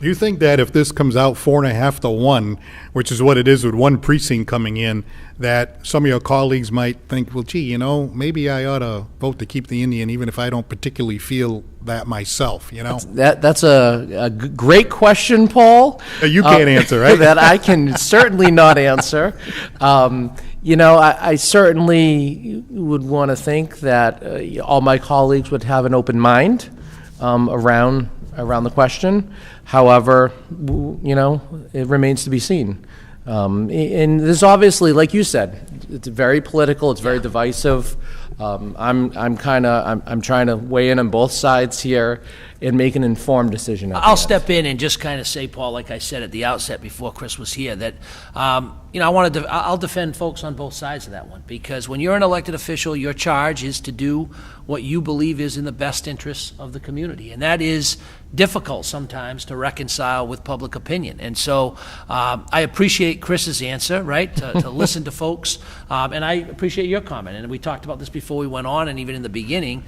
Do you think that if this comes out 4.5 to 1, which is what it is with one precinct coming in, that some of your colleagues might think, well, gee, maybe I ought to vote to keep the Indian, even if I don't particularly feel that myself, That's a great question, Paul. You can't answer, right? That I can certainly not answer. I certainly would want to think that all my colleagues would have an open mind around the question. However, it remains to be seen. And there's obviously, like you said, it's very political. It's very divisive. I'm trying to weigh in on both sides here and make an informed decision. I'll step in and just kind of say, Paul, like I said at the outset before Chris was here, that I'll defend folks on both sides of that one, because when you're an elected official, your charge is to do what you believe is in the best interests of the community, and that is difficult sometimes to reconcile with public opinion. And so I appreciate Chris's answer, right, to listen to folks, and I appreciate your comment. And we talked about this before we went on, and even in the beginning.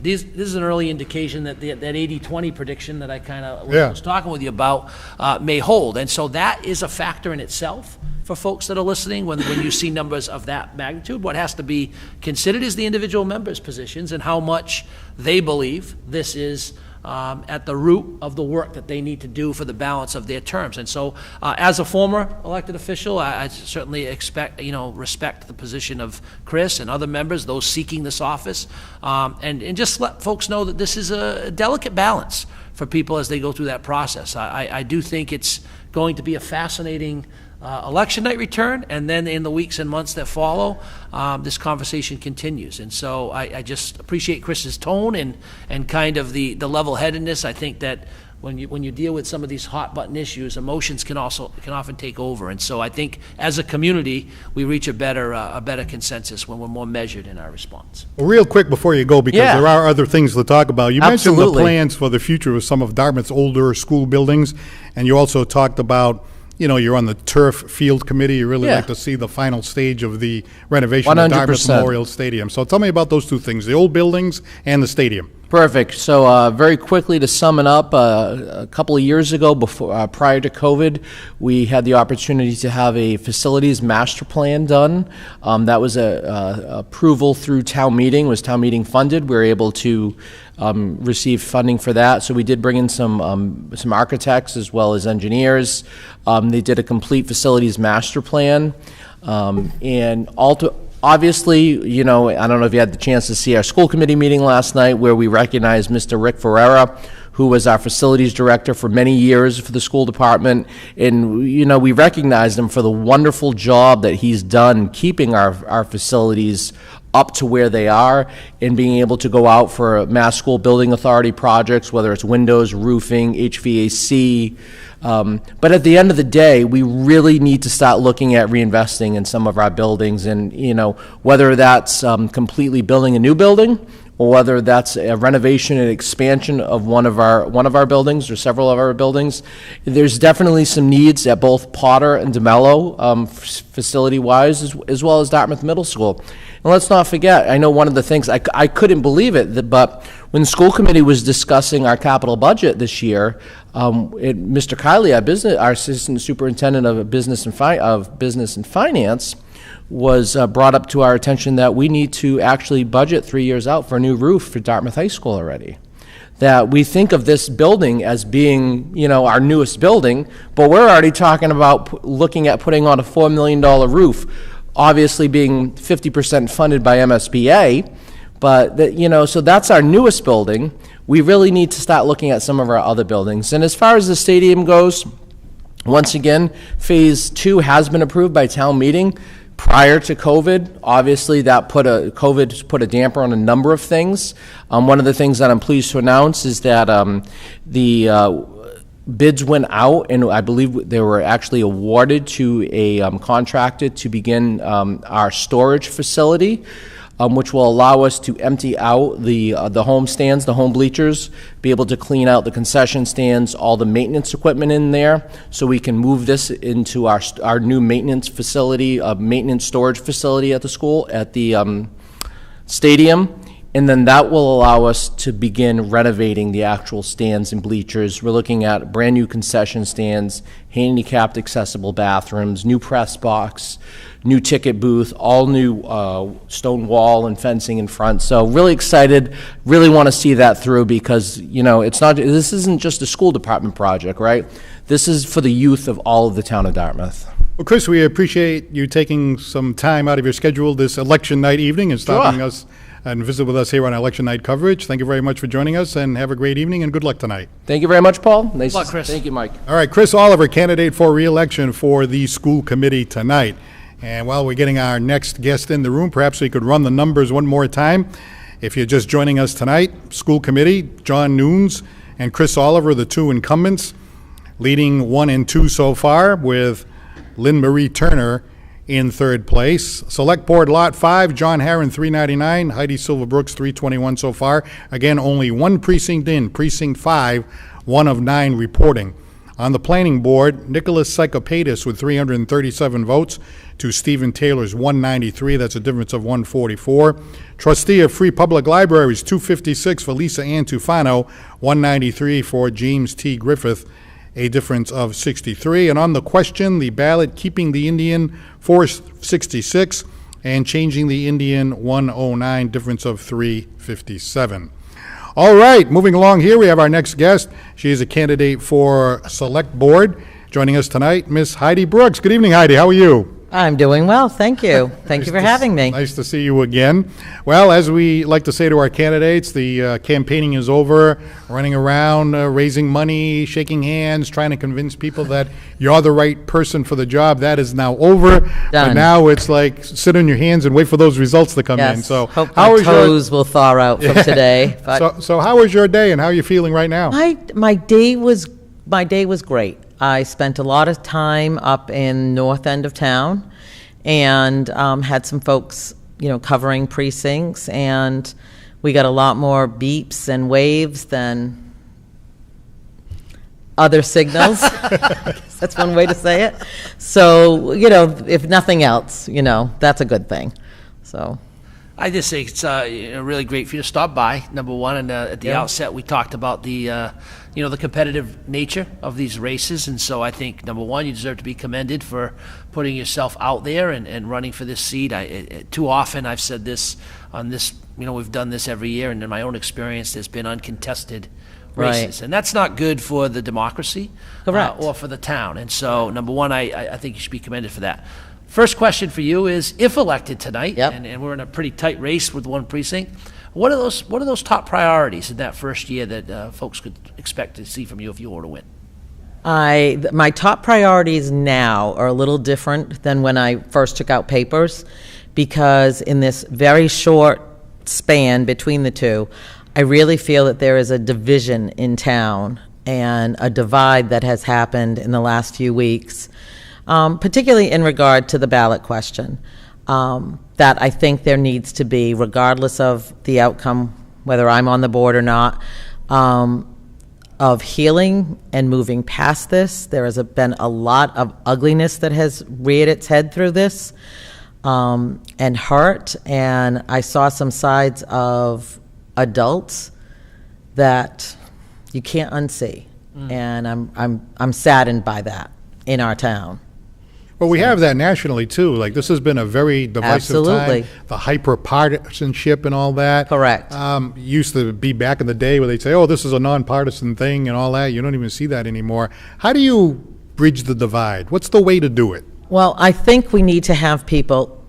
This is an early indication that that 80-20 prediction that I kind of was talking with you about may hold. And so that is a factor in itself for folks that are listening when you see numbers of that magnitude. What has to be considered is the individual members' positions and how much they believe this is at the root of the work that they need to do for the balance of their terms. And so, as a former elected official, I certainly respect the position of Chris and other members, those seeking this office, and just let folks know that this is a delicate balance for people as they go through that process. I do think it's going to be a fascinating election night return, and then in the weeks and months that follow, this conversation continues. And so I just appreciate Chris's tone and kind of the level-headedness. I think that when you deal with some of these hot button issues, emotions can often take over. And so I think as a community, we reach a better consensus when we're more measured in our response. Well, real quick before you go, because there are other things to talk about. You mentioned the plans for the future of some of Dartmouth's older school buildings, and you also talked about, you're on the turf field committee. You really like to see the final stage of the renovation 100%. of Dartmouth Memorial Stadium. So tell me about those two things, the old buildings and the stadium. Perfect. So very quickly to sum it up, a couple of years ago, prior to COVID, we had the opportunity to have a facilities master plan done. That was a approval through town meeting, was town meeting funded. We were able to receive funding for that. So we did bring in some architects as well as engineers. They did a complete facilities master plan, and obviously, I don't know if you had the chance to see our school committee meeting last night where we recognized Mr. Rick Ferreira, who was our facilities director for many years for the school department. And, we recognized him for the wonderful job that he's done keeping our facilities up to where they are and being able to go out for Mass School Building Authority projects, whether it's windows, roofing, HVAC. But at the end of the day, we really need to start looking at reinvesting in some of our buildings, and whether that's completely building a new building or whether that's a renovation and expansion of one of our buildings or several of our buildings. There's definitely some needs at both Potter and DeMello, facility-wise, as well as Dartmouth Middle School. And let's not forget, I know one of the things, I couldn't believe it, but when the school committee was discussing our capital budget this year, Mr. Kiley, our assistant superintendent of business and finance, was brought up to our attention that we need to actually budget 3 years out for a new roof for Dartmouth High School already. That we think of this building as being, our newest building, but we're already talking about looking at putting on a $4 million roof, obviously being 50% funded by MSBA, but so that's our newest building. We really need to start looking at some of our other buildings. And as far as the stadium goes, once again, Phase 2 has been approved by town meeting. Prior to COVID, obviously COVID put a damper on a number of things. One of the things that I'm pleased to announce is that the bids went out, and I believe they were actually awarded to a contractor to begin our storage facility, which will allow us to empty out the home stands, the home bleachers, be able to clean out the concession stands, all the maintenance equipment in there, so we can move this into our new maintenance facility, maintenance storage facility at the school, at the stadium. And then that will allow us to begin renovating the actual stands and bleachers. We're looking at brand new concession stands, handicapped accessible bathrooms, new press box, new ticket booth, all new stone wall and fencing in front. So really excited, really want to see that through, because this isn't just a school department project, right? This is for the youth of all of the town of Dartmouth. Well, Chris, we appreciate you taking some time out of your schedule this election night evening and stopping us and visit with us here on election night coverage. Thank you very much for joining us, and have a great evening, and good luck tonight. Thank you very much, Paul. Good luck, Chris. Thank you, Mike. All right, Chris Oliver, candidate for re-election for the school committee tonight. And while we're getting our next guest in the room, perhaps we could run the numbers one more time. If you're just joining us tonight, school committee, L Nunes and Chris Oliver, the two incumbents, leading 1 and 2 so far, with Lynn Marie Turner in third place. Select Board Lot 5, John Herron 399, Heidi Brooks 321 so far. Again, only one precinct in, Precinct 5, 1 of 9 reporting. On the Planning Board, Nicholas Psychopatis with 337 votes to Stephen Taylor's 193. That's a difference of 144. Trustee of Free Public Libraries, 256 for Lisa Ann Tufano, 193 for James T. Griffith, a difference of 63. And on the question, the ballot, keeping the Indian, 466, and changing the Indian, 109, difference of 357. All right, moving along here, we have our next guest. She is a candidate for Select Board. Joining us tonight, Miss Heidi Brooks. Good evening, Heidi. How are you? I'm doing well, thank you. Thank you for having me. Nice to see you again. Well, as we like to say to our candidates, the campaigning is over, running around, raising money, shaking hands, trying to convince people that you're the right person for the job. That is now over. But Done. now it's like sit on your hands and wait for those results to come in. Yes, So hope how my is toes will thaw out from today. But so how was your day and how are you feeling right now? my day was great. I spent a lot of time up in north end of town and had some folks, covering precincts, and we got a lot more beeps and waves than other signals. I guess that's one way to say it. So, if nothing else, that's a good thing. So. I just think it's really great for you to stop by, number one, and at the outset we talked about the the competitive nature of these races, and so I think, number one, you deserve to be commended for putting yourself out there and running for this seat. Too often I've said this on this, we've done this every year, and in my own experience there's been uncontested races, Right. and that's not good for the democracy or for the town, and so, number one, I think you should be commended for that. First question for you is, if elected tonight, and we're in a pretty tight race with one precinct, what are those top priorities in that first year that folks could expect to see from you if you were to win? My top priorities now are a little different than when I first took out papers, because in this very short span between the two, I really feel that there is a division in town and a divide that has happened in the last few weeks. Particularly in regard to the ballot question, that I think there needs to be, regardless of the outcome, whether I'm on the board or not, of healing and moving past this. There has been a lot of ugliness that has reared its head through this, and hurt, and I saw some sides of adults that you can't unsee, and I'm saddened by that in our town. Well, we have that nationally, too. Like, this has been a very divisive Absolutely. time. The hyper-partisanship and all that. Correct. Used to be back in the day where they'd say, oh, this is a nonpartisan thing and all that. You don't even see that anymore. How do you bridge the divide? What's the way to do it? Well, I think we need to have people,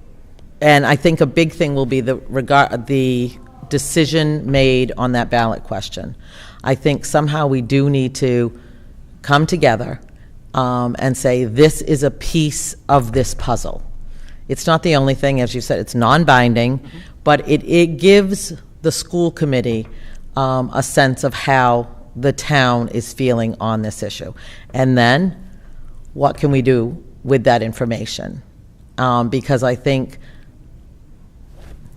and I think a big thing will be the decision made on that ballot question. I think somehow we do need to come together and say, this is a piece of this puzzle. It's not the only thing, as you said, it's non-binding, but it gives the school committee a sense of how the town is feeling on this issue. And then, what can we do with that information? Because I think,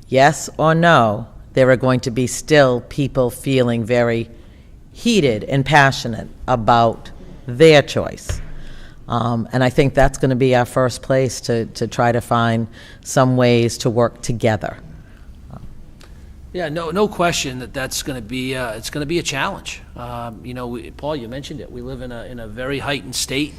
yes or no, there are going to be still people feeling very heated and passionate about their choice. And I think that's going to be our first place to try to find some ways to work together. Yeah, no question that's going to be it's going to be a challenge. Paul, you mentioned it. We live in a very heightened state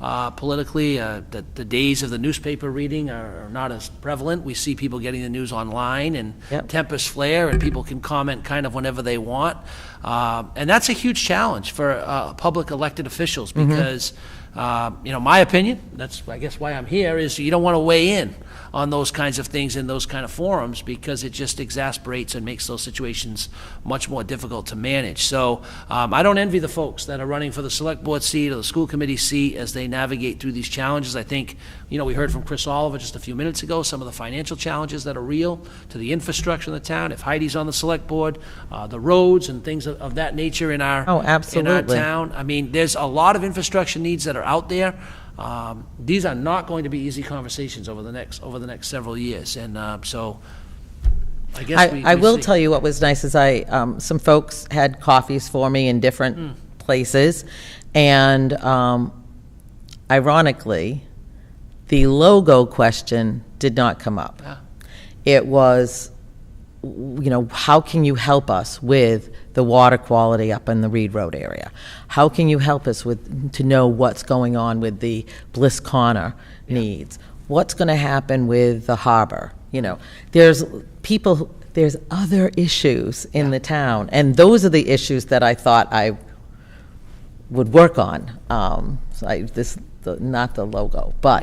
politically. The days of the newspaper reading are not as prevalent. We see people getting the news online, and tempers flare, and people can comment kind of whenever they want. And that's a huge challenge for public elected officials because. My opinion, that's, I guess, why I'm here, is you don't want to weigh in on those kinds of things in those kind of forums because it just exasperates and makes those situations much more difficult to manage. So I don't envy the folks that are running for the select board seat or the school committee seat as they navigate through these challenges. I think, we heard from Chris Oliver just a few minutes ago, some of the financial challenges that are real to the infrastructure in the town. If Heidi's on the select board, the roads and things of that nature in our town. I mean, there's a lot of infrastructure needs that are out there. These are not going to be easy conversations over the next several years, and so I guess I will tell you what was nice is some folks had coffees for me in different places, and ironically, the logo question did not come up. It was, how can you help us with the water quality up in the Reed Road area? How can you help us to know what's going on with the Bliss Corner needs? What's going to happen with the harbor? There's people there's other issues in the town, and those are the issues that I thought I would work on. Not the logo, but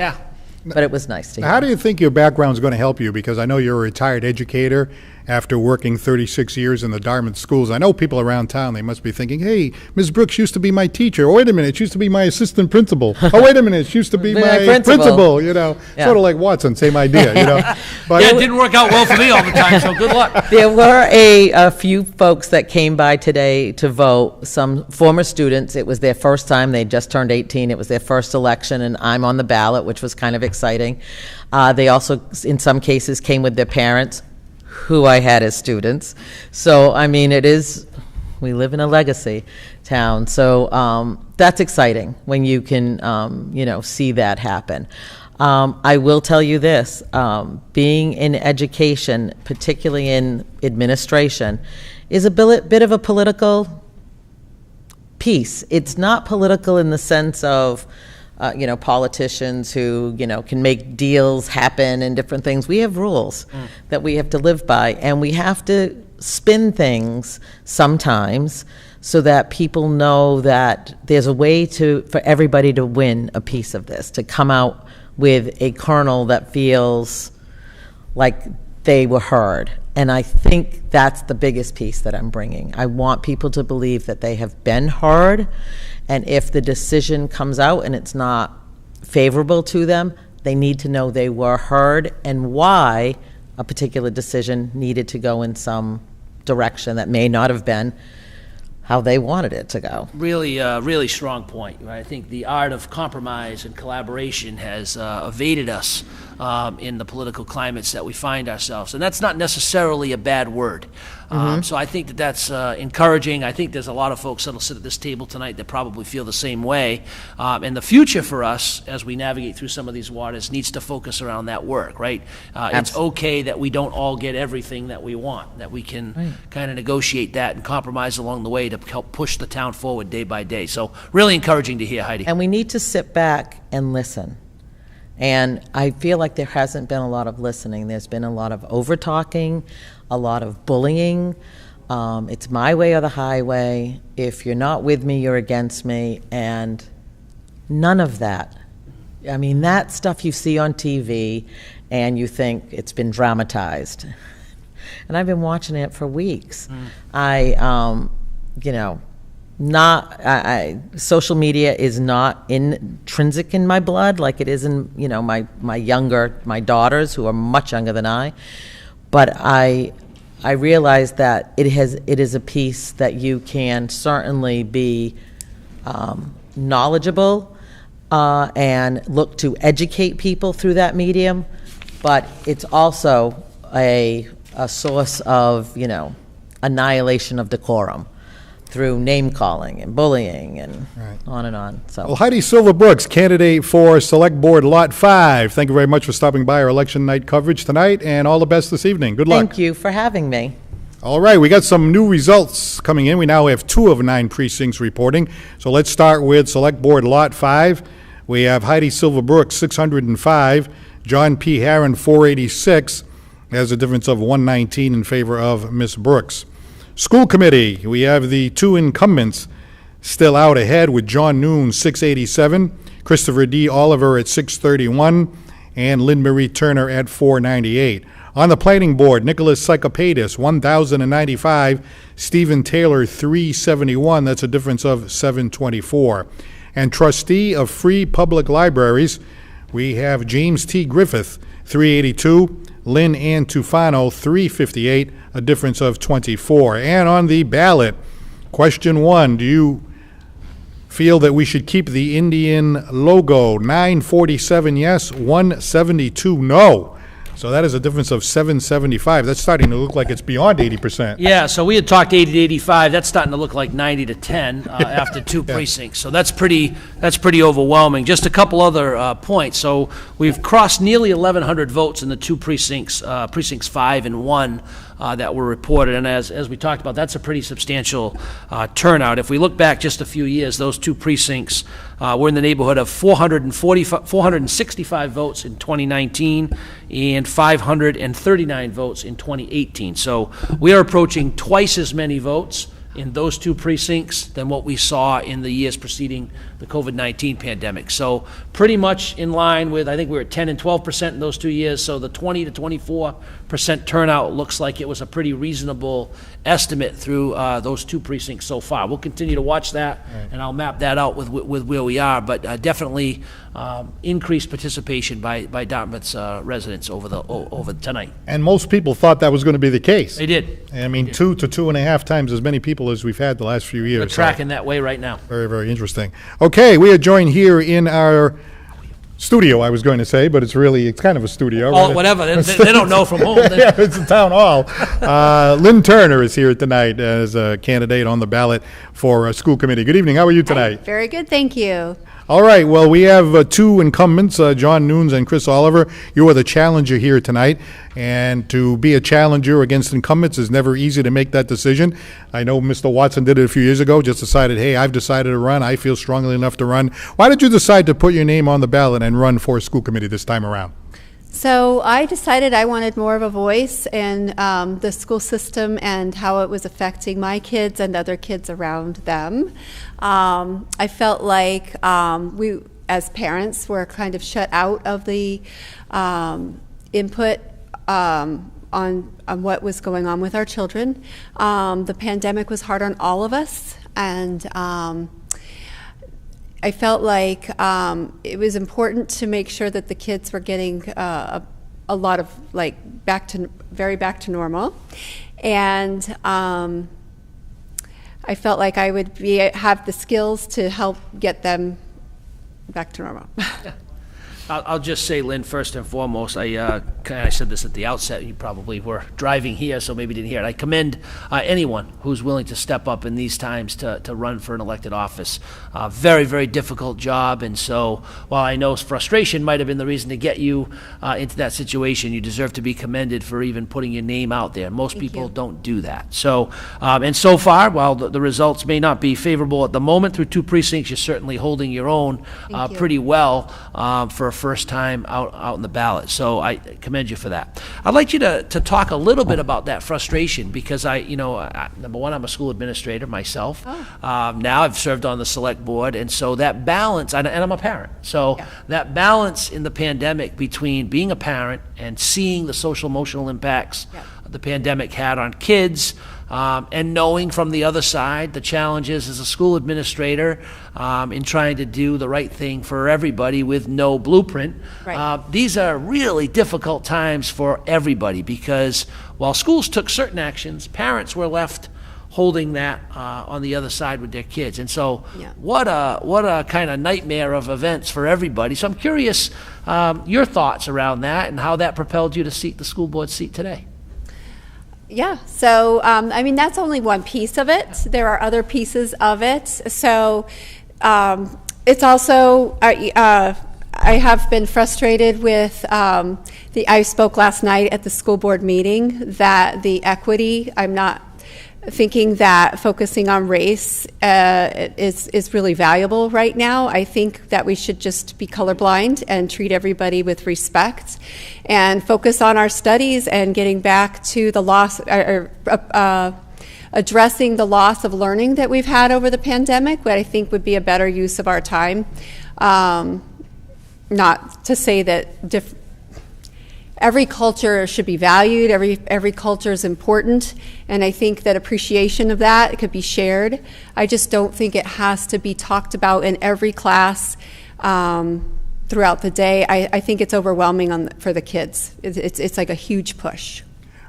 it was nice to hear. How do you think your background is going to help you? Because I know you're a retired educator after working 36 years in the Dartmouth schools. I know people around town, they must be thinking, hey, Ms. Brooks used to be my teacher. Oh, wait a minute, she used to be my assistant principal. Oh, wait a minute, she used to be my principal, you know. Yeah. Sort of like Watson, same idea, you know. But Yeah, it didn't work out well for me all the time, so good luck. There were a few folks that came by today to vote, some former students. It was their first time. They just turned 18. It was their first election, and I'm on the ballot, which was kind of exciting. They also, in some cases, came with their parents, who I had as students. So, I mean, we live in a legacy town. So that's exciting when you can, see that happen. I will tell you this, being in education, particularly in administration, is a bit of a political piece. It's not political in the sense of, politicians who, can make deals happen and different things. We have rules that we have to live by, and we have to spin things sometimes so that people know that there's a way for everybody to win a piece of this, to come out with a kernel that feels like they were heard. And I think that's the biggest piece that I'm bringing. I want people to believe that they have been heard, and if the decision comes out and it's not favorable to them, they need to know they were heard and why a particular decision needed to go in some direction that may not have been how they wanted it to go. Really strong point. Right? I think the art of compromise and collaboration has evaded us in the political climates that we find ourselves, and that's not necessarily a bad word. So I think that's encouraging. I think there's a lot of folks that'll sit at this table tonight that probably feel the same way. And the future for us, as we navigate through some of these waters, needs to focus around that work, right? It's okay that we don't all get everything that we want, that we can kind of negotiate that and compromise along the way to help push the town forward day by day. So really encouraging to hear, Heidi. And we need to sit back and listen. And I feel like there hasn't been a lot of listening. There's been a lot of over-talking, a lot of bullying. It's my way or the highway. If you're not with me, you're against me. And none of that. I mean, that stuff you see on TV and you think it's been dramatized. And I've been watching it for weeks. Social media is not intrinsic in my blood like it is in, my daughters who are much younger than I. But I realize that it is a piece that you can certainly be knowledgeable and look to educate people through that medium, but it's also a source of, annihilation of decorum through name-calling and bullying and on and on. So. Well, Heidi Brooks, candidate for Select Board Lot 5. Thank you very much for stopping by our election night coverage tonight, and all the best this evening. Good luck. Thank you for having me. All right, we got some new results coming in. We now have 2 of 9 precincts reporting. So let's start with Select Board Lot 5. We have Heidi Brooks, 605, John P. Herron, 486. There's a difference of 119 in favor of Ms. Brooks. School Committee, we have the 2 incumbents still out ahead with John Nunes, 687, Christopher D. Oliver at 631, and Lynn Marie Turner at 498. On the Planning Board, Nicholas Psychopatis, 1,095, Stephen Taylor, 371. That's a difference of 724. And Trustee of Free Public Libraries, we have James T. Griffith, 382, Lynn Ann Tufano, 358, a difference of 24. And on the ballot, question 1, do you feel that we should keep the Indian logo? 947 yes, 172 no. So that is a difference of 775. That's starting to look like it's beyond 80%. Yeah, so we had talked 80 to 85. That's starting to look like 90 to 10 after 2 precincts. So that's pretty overwhelming. Just a couple other points. So we've crossed nearly 1,100 votes in the 2 precincts, precincts 5 and 1. that were reported. And as we talked about, that's a pretty substantial turnout. If we look back just a few years, those two precincts were in the neighborhood of 465 votes in 2019 and 539 votes in 2018. So we are approaching twice as many votes in those two precincts than what we saw in the years preceding the COVID-19 pandemic. So pretty much in line with, I think we were at 10 and 12% in those 2 years, so the 20 to 24% turnout looks like it was a pretty reasonable estimate through those two precincts so far. We'll continue to watch that, and I'll map that out with where we are, but definitely increased participation by Dartmouth's residents over tonight. And most people thought that was going to be the case. They did. I mean, 2 to 2.5 times as many people as we've had the last few years. We're tracking that way right now. Very, very interesting. Okay, we are joined here in our studio, I was going to say, but it's kind of a studio. Oh, right? whatever. They don't know from home. Yeah, it's a town hall. Lynn Turner is here tonight as a candidate on the ballot for a school committee. Good evening. How are you tonight? Hi, very good, thank you. All right, well, we have two incumbents, John Nunes and Chris Oliver. You are the challenger here tonight, and to be a challenger against incumbents is never easy to make that decision. I know Mr. Watson did it a few years ago, just decided, hey, I've decided to run. I feel strongly enough to run. Why did you decide to put your name on the ballot and run for a school committee this time around? So I decided I wanted more of a voice in the school system and how it was affecting my kids and other kids around them. I felt like we, as parents, were kind of shut out of the input on what was going on with our children. The pandemic was hard on all of us, and I felt like it was important to make sure that the kids were getting a lot of back to normal, and I felt like I would have the skills to help get them back to normal. I'll just say, Lynn, first and foremost, I said this at the outset. You probably were driving here, so maybe didn't hear it. I commend anyone who's willing to step up in these times to run for an elected office. Very, very difficult job, and so while I know frustration might have been the reason to get you into that situation, you deserve to be commended for even putting your name out there. Most people don't do that. So, and so far, while the results may not be favorable at the moment through two precincts, you're certainly holding your own pretty well for a first time out in the ballot. So I commend you for that. I'd like you to talk a little bit about that frustration, because number one, I'm a school administrator myself. Now I've served on the select board, and so that balance, and I'm a parent, so that balance in the pandemic between being a parent and seeing the social emotional impacts the pandemic had on kids, and knowing from the other side the challenges as a school administrator in trying to do the right thing for everybody with no blueprint. These are really difficult times for everybody, because while schools took certain actions, parents were left holding that on the other side with their kids. And so what a kind of nightmare of events for everybody. So I'm curious your thoughts around that and how that propelled you to seek the school board seat today. Yeah, so I mean, that's only one piece of it. There are other pieces of it. So it's also, I have been frustrated with I spoke last night at the school board meeting that the equity, I'm not thinking that focusing on race is really valuable right now. I think that we should just be colorblind and treat everybody with respect and focus on our studies and getting back to the loss, addressing the loss of learning that we've had over the pandemic, what I think would be a better use of our time. Not to say that every culture should be valued, every culture is important, and I think that appreciation of that could be shared. I just don't think it has to be talked about in every class throughout the day. I think it's overwhelming for the kids. It's like a huge push.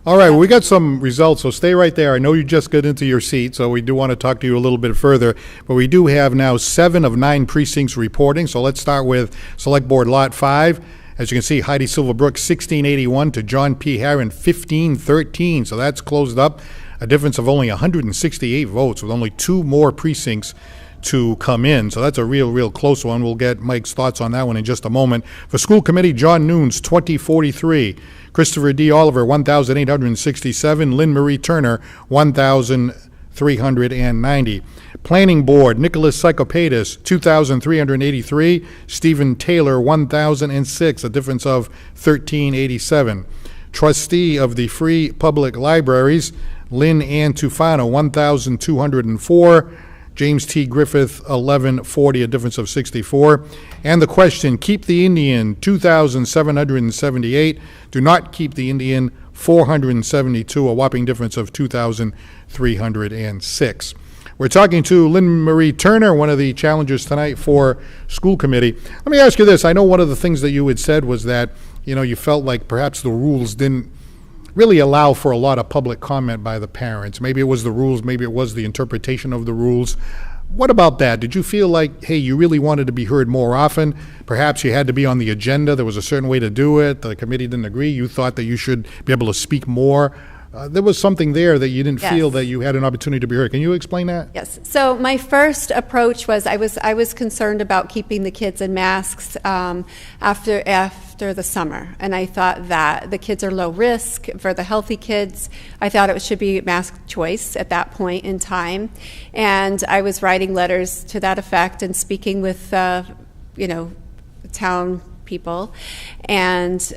All right, well, we got some results, so stay right there. I know you just got into your seat, so we do want to talk to you a little bit further, but we do have now 7 of 9 precincts reporting, so let's start with Select Board Lot 5. As you can see, Heidi Brooks, 1681 to John P. Herron, 1513. So that's closed up. A difference of only 168 votes, with only 2 more precincts to come in. So that's a real close one. We'll get Mike's thoughts on that one in just a moment. For school committee, John Nunes, 2043. Christopher D. Oliver, 1,867. Lynn Marie Turner, 1,390. Planning Board, Nicholas Psychopatis, 2,383. Stephen Taylor, 1,006, a difference of 1,387. Trustee of the Free Public Libraries, Lynn Ann Tufano, 1,204. James T. Griffith, 1140, a difference of 64. And the question, keep the Indian, 2,778. Do not keep the Indian, 472, a whopping difference of 2,306. We're talking to Lynn Marie Turner, one of the challengers tonight for school committee. Let me ask you this. I know one of the things that you had said was that, you felt like perhaps the rules didn't really allow for a lot of public comment by the parents. Maybe it was the rules, maybe it was the interpretation of the rules. What about that? Did you feel like, hey, you really wanted to be heard more often? Perhaps you had to be on the agenda. There was a certain way to do it. The committee didn't agree. You thought that you should be able to speak more. There was something there that you didn't feel that you had an opportunity to be heard. Can you explain that? Yes. So my first approach was I was concerned about keeping the kids in masks after the summer, and I thought that the kids are low risk. For the healthy kids, I thought it should be mask choice at that point in time, and I was writing letters to that effect and speaking with town people, and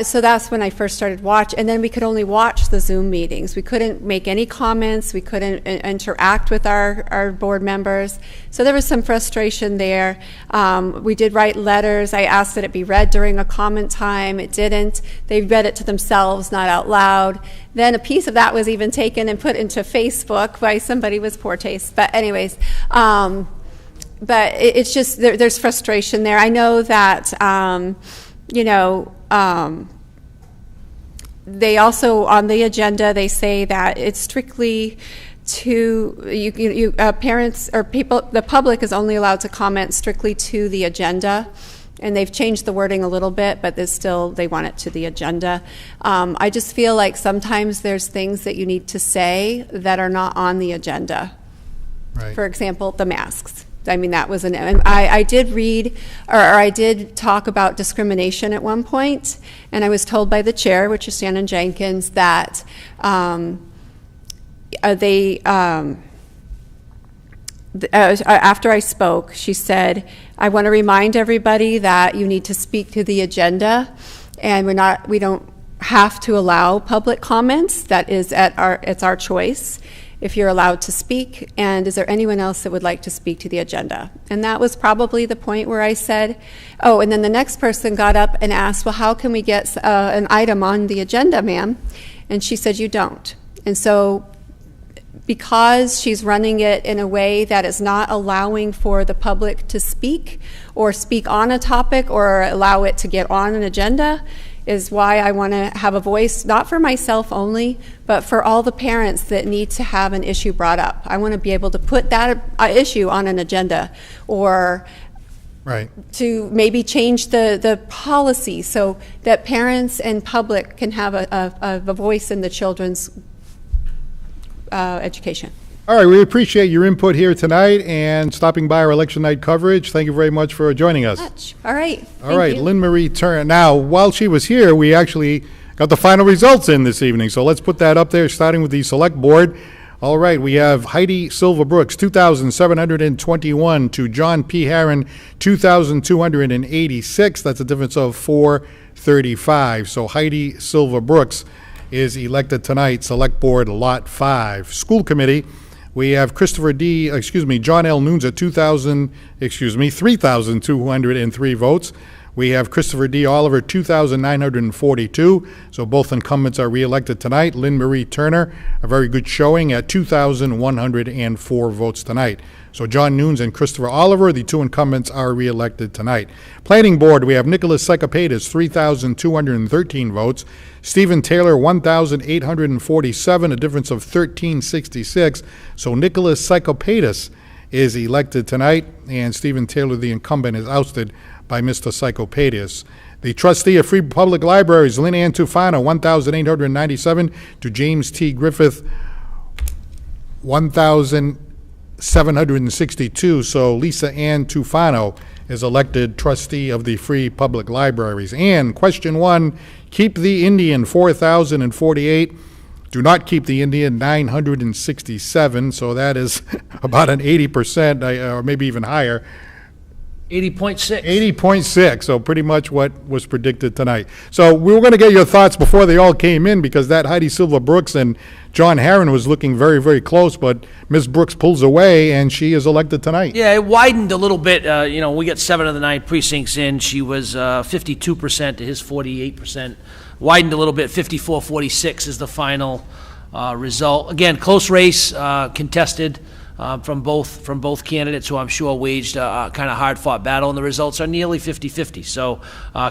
so that's when I first started watching, and then we could only watch the Zoom meetings. We couldn't make any comments. We couldn't interact with our board members. So there was some frustration there. We did write letters. I asked that it be read during a comment time. It didn't. They read it to themselves, not out loud. Then a piece of that was even taken and put into Facebook by somebody with poor taste. But anyways, but it's just, there's frustration there. I know that, they also, on the agenda, they say that it's strictly to, parents or people, the public is only allowed to comment strictly to the agenda. And they've changed the wording a little bit, but they want it to the agenda. I just feel like sometimes there's things that you need to say that are not on the agenda. Right. For example, the masks. I mean, that was I did read, or I did talk about discrimination at one point, and I was told by the chair, which is Shannon Jenkins, that after I spoke, she said, I want to remind everybody that you need to speak to the agenda, and we don't have to allow public comments. That is it's our choice if you're allowed to speak, and is there anyone else that would like to speak to the agenda? And that was probably the point where I said, oh, and then the next person got up and asked, well, how can we get an item on the agenda, ma'am? And she said, you don't. And so because she's running it in a way that is not allowing for the public to speak or speak on a topic or allow it to get on an agenda, is why I want to have a voice, not for myself only, but for all the parents that need to have an issue brought up. I want to be able to put that issue on an agenda, or to maybe change the policy so that parents and public can have a voice in the children's education. All right, we appreciate your input here tonight and stopping by our election night coverage. Thank you very much for joining us. All right. All right, Lynn Marie Turner. Now, while she was here, we actually got the final results in this evening. So let's put that up there, starting with the select board. All right, we have Heidi Silva Brooks, 2,721, to John P. Herron, 2,286. That's a difference of 435. So Heidi Silva Brooks is elected tonight, select board lot 5. School committee, we have John L Nunes at 3,203 votes. We have Christopher D. Oliver, 2,942. So both incumbents are re-elected tonight. Lynn Marie Turner, a very good showing at 2,104 votes tonight. So John Nunes and Christopher Oliver, the two incumbents, are re-elected tonight. Planning board, we have Nicholas Psychopatis, 3,213 votes. Stephen Taylor, 1,847, a difference of 1,366. So Nicholas Psychopatis is elected tonight, and Stephen Taylor, the incumbent, is ousted by Mr. Psychopatis. The trustee of Free Public Libraries, Lynn Ann Tufano, 1,897, to James T. Griffith, 1,000. 762. So Lisa Ann Tufano is elected trustee of the Free Public Libraries. And question 1, keep the Indian, 4,048. Do not keep the Indian, 967. So that is about an 80%, or maybe even higher. 80.6. 80.6, so pretty much what was predicted tonight. So we were going to get your thoughts before they all came in, because that Heidi Silva Brooks and John Herron was looking very, very close, but Ms. Brooks pulls away, and she is elected tonight. Yeah, it widened a little bit. We got 7 of the 9 precincts in. She was 52% to his 48%. Widened a little bit. 54-46 is the final result. Again, close race, contested. From both candidates, who I'm sure waged a kind of hard-fought battle, and the results are nearly 50-50. So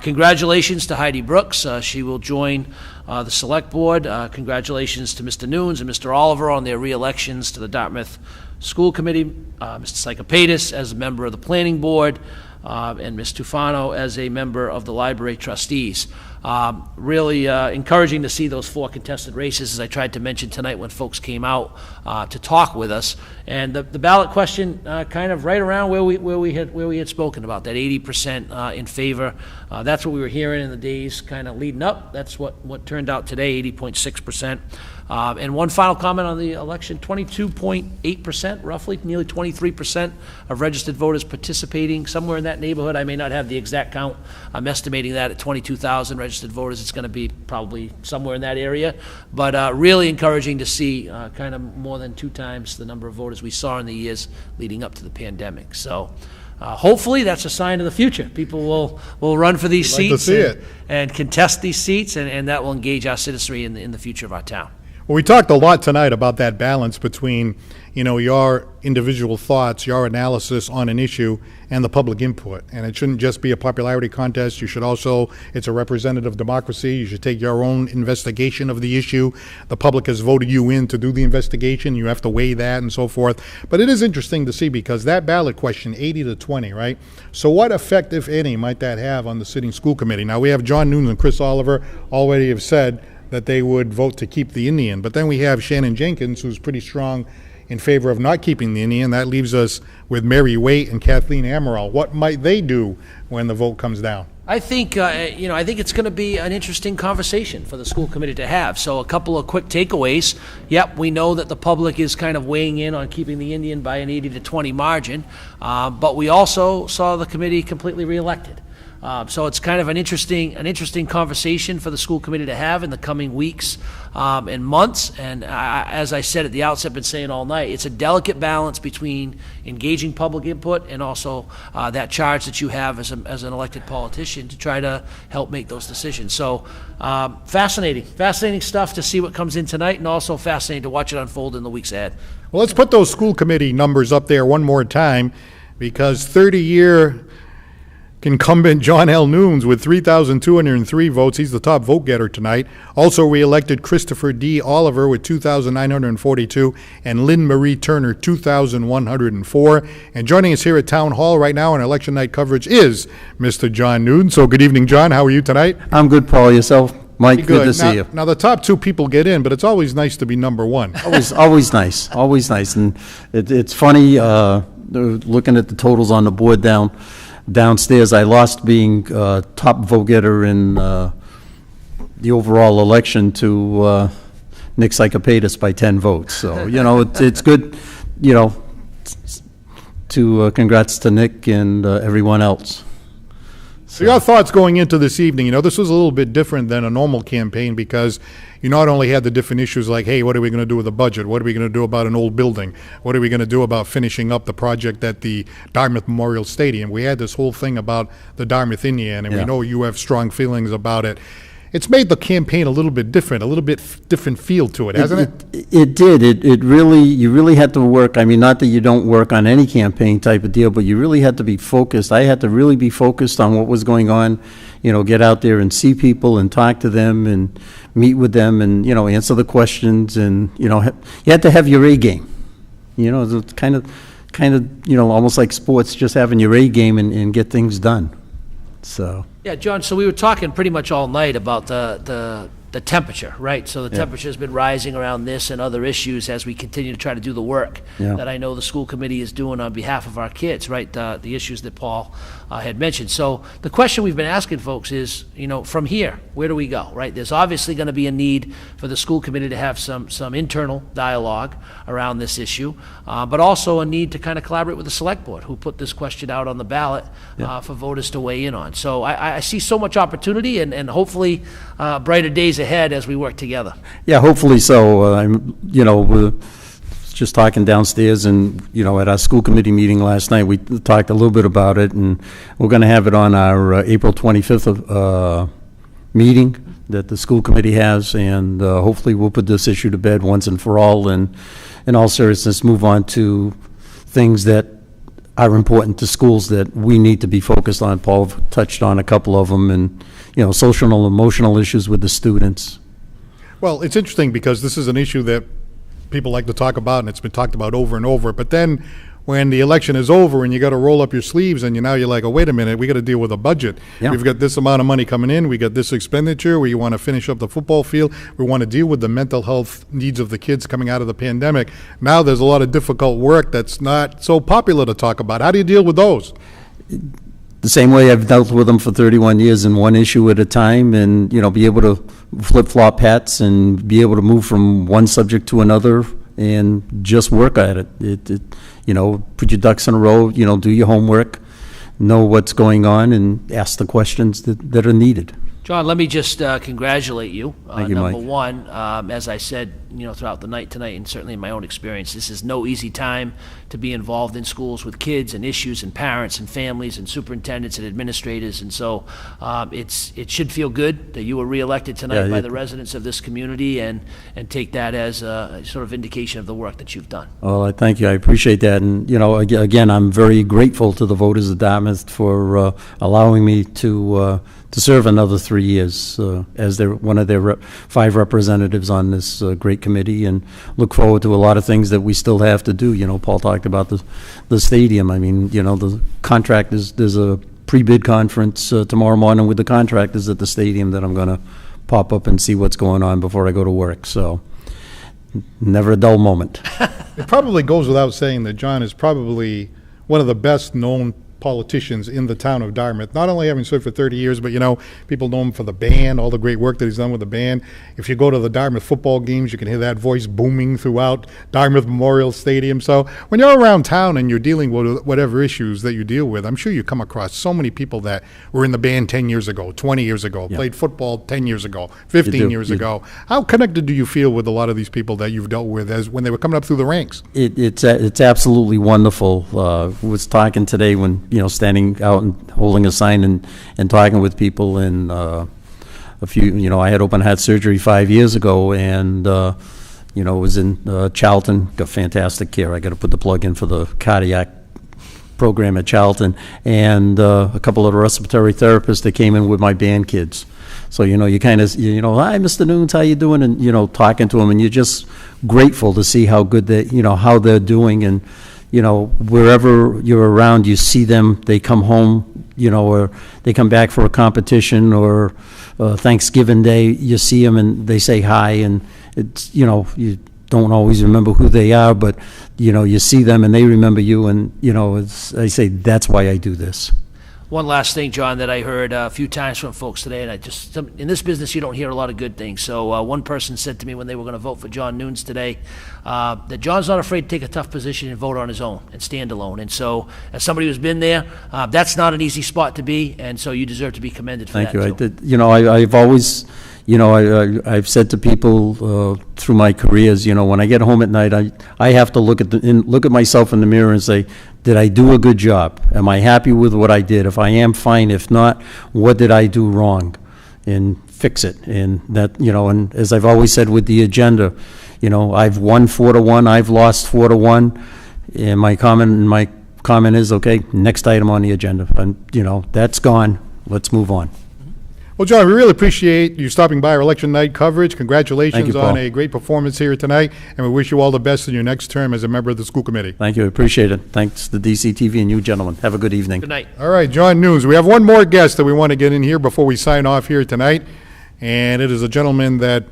congratulations to Heidi Brooks. She will join the Select Board. Congratulations to Mr. Nunes and Mr. Oliver on their re-elections to the Dartmouth School Committee, Mr. Psychopatis as a member of the Planning Board, and Ms. Tufano as a member of the Library Trustees. Really encouraging to see those 4 contested races, as I tried to mention tonight when folks came out to talk with us. And the ballot question kind of right around where we had spoken about, that 80% in favor. That's what we were hearing in the days kind of leading up. That's what turned out today, 80.6%. And one final comment on the election, 22.8%, roughly, nearly 23% of registered voters participating, somewhere in that neighborhood. I may not have the exact count. I'm estimating that at 22,000 registered voters. It's going to be probably somewhere in that area. But really encouraging to see kind of more than 2 times the number of voters we saw in the years leading up to the pandemic. So hopefully that's a sign of the future. People will run for these seats and contest these seats, and that will engage our citizenry in the future of our town. Well, we talked a lot tonight about that balance between, your individual thoughts, your analysis on an issue, and the public input. And it shouldn't just be a popularity contest. You should also, it's a representative democracy. You should take your own investigation of the issue. The public has voted you in to do the investigation. You have to weigh that and so forth. But it is interesting to see, because that ballot question, 80-20, right? So what effect, if any, might that have on the sitting school committee? Now, we have John Nunes and Chris Oliver already have said that they would vote to keep the Indian. But then we have Shannon Jenkins, who's pretty strong in favor of not keeping the Indian. That leaves us with Mary Waite and Kathleen Amaral. What might they do when the vote comes down? I think, I think it's going to be an interesting conversation for the school committee to have. So a couple of quick takeaways. Yep, we know that the public is kind of weighing in on keeping the Indian by an 80-20 margin, but we also saw the committee completely reelected. So it's kind of an interesting conversation for the school committee to have in the coming weeks and months. And as I said at the outset, been saying all night, it's a delicate balance between engaging public input and also that charge that you have as an elected politician to try to help make those decisions. So fascinating stuff to see what comes in tonight, and also fascinating to watch it unfold in the weeks ahead. Well, let's put those school committee numbers up there one more time, because 30-year incumbent John L Nunes with 3,203 votes. He's the top vote getter tonight. Also re-elected Christopher D. Oliver with 2,942, and Lynn Marie Turner, 2,104. And joining us here at Town Hall right now on election night coverage is Mr. John Nunes. So good evening, John. How are you tonight? I'm good, Paul. Yourself? Mike, good to see you. Now, the top 2 people get in, but it's always nice to be number 1. Always nice. Always nice. And it's funny, looking at the totals on the board downstairs, I lost being top vote getter in the overall election to Nick Psychopatis by 10 votes. So, it's good, to congrats to Nick and everyone else. So your thoughts going into this evening, this was a little bit different than a normal campaign, because you not only had the different issues like, hey, what are we going to do with the budget? What are we going to do about an old building? What are we going to do about finishing up the project at the Dartmouth Memorial Stadium? We had this whole thing about the Dartmouth Indian, and we know you have strong feelings about it. It's made the campaign a little bit different, a little bit different feel to it, hasn't it? It did. It really, you really had to work. I mean, not that you don't work on any campaign type of deal, but you really had to be focused. I had to really be focused on what was going on, get out there and see people and talk to them and meet with them and, answer the questions, and, you had to have your A game. It's kind of, almost like sports, just having your A game and get things done. So. Yeah, John, so we were talking pretty much all night about the the temperature, right? So the temperature's been rising around this and other issues as we continue to try to do the work that I know the school committee is doing on behalf of our kids, right? The issues that Paul had mentioned. So the question we've been asking folks is, from here, where do we go, right? There's obviously going to be a need for the school committee to have some internal dialogue around this issue, but also a need to kind of collaborate with the select board, who put this question out on the ballot for voters to weigh in on. So I see so much opportunity and hopefully brighter days ahead as we work together. Yeah, hopefully so. We're just talking downstairs, and at our school committee meeting last night, we talked a little bit about it, and we're going to have it on our April 25th meeting that the school committee has, and hopefully we'll put this issue to bed once and for all, and in all seriousness, move on to things that are important to schools that we need to be focused on. Paul touched on a couple of them, and social and emotional issues with the students. Well, it's interesting because this is an issue that people like to talk about, and it's been talked about over and over. But then when the election is over and you got to roll up your sleeves and you're like, oh, wait a minute, we got to deal with a budget. Yeah. We've got this amount of money coming in. We got this expenditure. We want to finish up the football field. We want to deal with the mental health needs of the kids coming out of the pandemic. Now there's a lot of difficult work that's not so popular to talk about. How do you deal with those? The same way I've dealt with them for 31 years, in one issue at a time, and be able to flip-flop hats and be able to move from one subject to another and just work at it. Put your ducks in a row, do your homework, know what's going on, and ask the questions that are needed. John, let me just congratulate you. Thank you, Number Mike. one, as I said, throughout the night tonight, and certainly in my own experience, this is no easy time to be involved in schools with kids and issues and parents and families and superintendents and administrators. And so it should feel good that you were reelected tonight by the residents of this community, and take that as a sort of indication of the work that you've done. Well, I thank you. I appreciate that. And, again, I'm very grateful to the voters of Dartmouth for allowing me to serve another 3 years as one of their 5 representatives on this great committee, and look forward to a lot of things that we still have to do. Paul talked about the stadium. I mean, the contract there's a pre-bid conference tomorrow morning with the contractors at the stadium that I'm going to pop up and see what's going on before I go to work. So never a dull moment. It probably goes without saying that John is probably one of the best known politicians in the town of Dartmouth, not only having served for 30 years, but people know him for the band, all the great work that he's done with the band. If you go to the Dartmouth football games, you can hear that voice booming throughout Dartmouth Memorial Stadium. So when you're around town and you're dealing with whatever issues that you deal with, I'm sure you come across so many people that were in the band 10 years ago, 20 years ago, played football 10 years ago, 15 years ago. How connected do you feel with a lot of these people that you've dealt with as when they were coming up through the ranks? It's absolutely wonderful. Was talking today when standing out and holding a sign and talking with people, and a few, I had open heart surgery 5 years ago, and was in Charlton, got fantastic care. I got to put the plug in for the cardiac program at Charlton, and a couple of the respiratory therapists that came in with my band kids. So, you kind of, hi, Mr. Nunes, how you doing? And, talking to them, and you're just grateful to see how good they, how they're doing. And, wherever you're around, you see them, they come home, or they come back for a competition, or Thanksgiving Day, you see them and they say hi, and it's, you don't always remember who they are, but, you see them and they remember you, and, I say, that's why I do this. One last thing, John, that I heard a few times from folks today, and in this business you don't hear a lot of good things. So one person said to me when they were going to vote for John Nunes today, that John's not afraid to take a tough position and vote on his own and stand alone. And so, as somebody who's been there, that's not an easy spot to be, and so you deserve to be commended for that. Thank you. I've always, I've said to people through my careers, when I get home at night, I have to look at myself in the mirror and say, did I do a good job? Am I happy with what I did? If I am, fine. If not, what did I do wrong? And fix it. And that, and as I've always said with the agenda, I've won 4-1, I've lost 4-1, and my comment is, okay, next item on the agenda. And, that's gone. Let's move on. Well, John, we really appreciate you stopping by our election night coverage. Congratulations Thank you, Paul. on a great performance here tonight, and we wish you all the best in your next term as a member of the school committee. Thank you. I appreciate it. Thanks to DCTV and you gentlemen. Have a good evening. Good night. All right, John Nunes. We have one more guest that we want to get in here before we sign off here tonight. and it is a gentleman that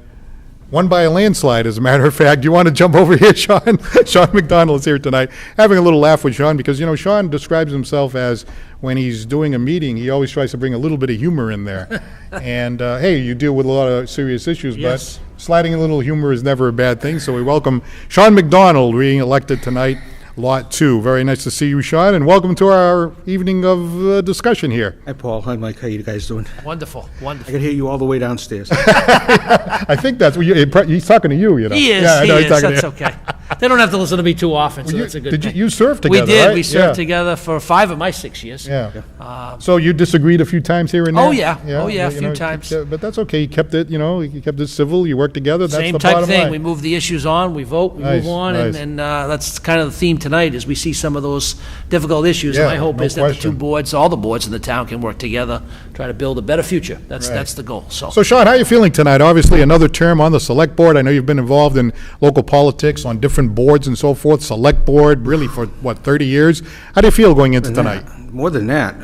won by a landslide, as a matter of fact. Do you want to jump over here, Sean? Sean McDonald is here tonight. Having a little laugh with Sean because, Sean describes himself as when he's doing a meeting, he always tries to bring a little bit of humor in there. And, hey, you deal with a lot of serious issues, Yes. but sliding a little humor is never a bad thing. So we welcome Sean McDonald, being elected tonight, Lot 2. Very nice to see you, Sean, and welcome to our evening of discussion here. Hi, Paul. Hi, Mike. How you guys doing? Wonderful, I wonderful. can hear you all the way downstairs. I think that's what he's talking to you, He is, Yeah, I know he he's is, talking that's to you. okay. They don't have to listen to me too often, so You- that's a good did thing. you served We together, did, right? we served Yeah. together for 5 of my 6 years. Yeah. So you disagreed a few times here and there? Oh, yeah. Oh, yeah, a but, few times. But that's okay. You kept it, you kept it civil. You worked together. That's Same the type bottom thing. line. We move the issues on, we vote, we Nice, move on, nice. and that's kind of the theme tonight, is we see some of those difficult issues. And Yeah, my hope no is that the question. two boards, all the boards in the town can work together, try to build a better future. That's the goal, so. So, Sean, how are you feeling tonight? Obviously, another term on the select board. I know you've been involved in local politics on different boards and so forth. Select board, really for, 30 years? How do you feel going into tonight? More than that.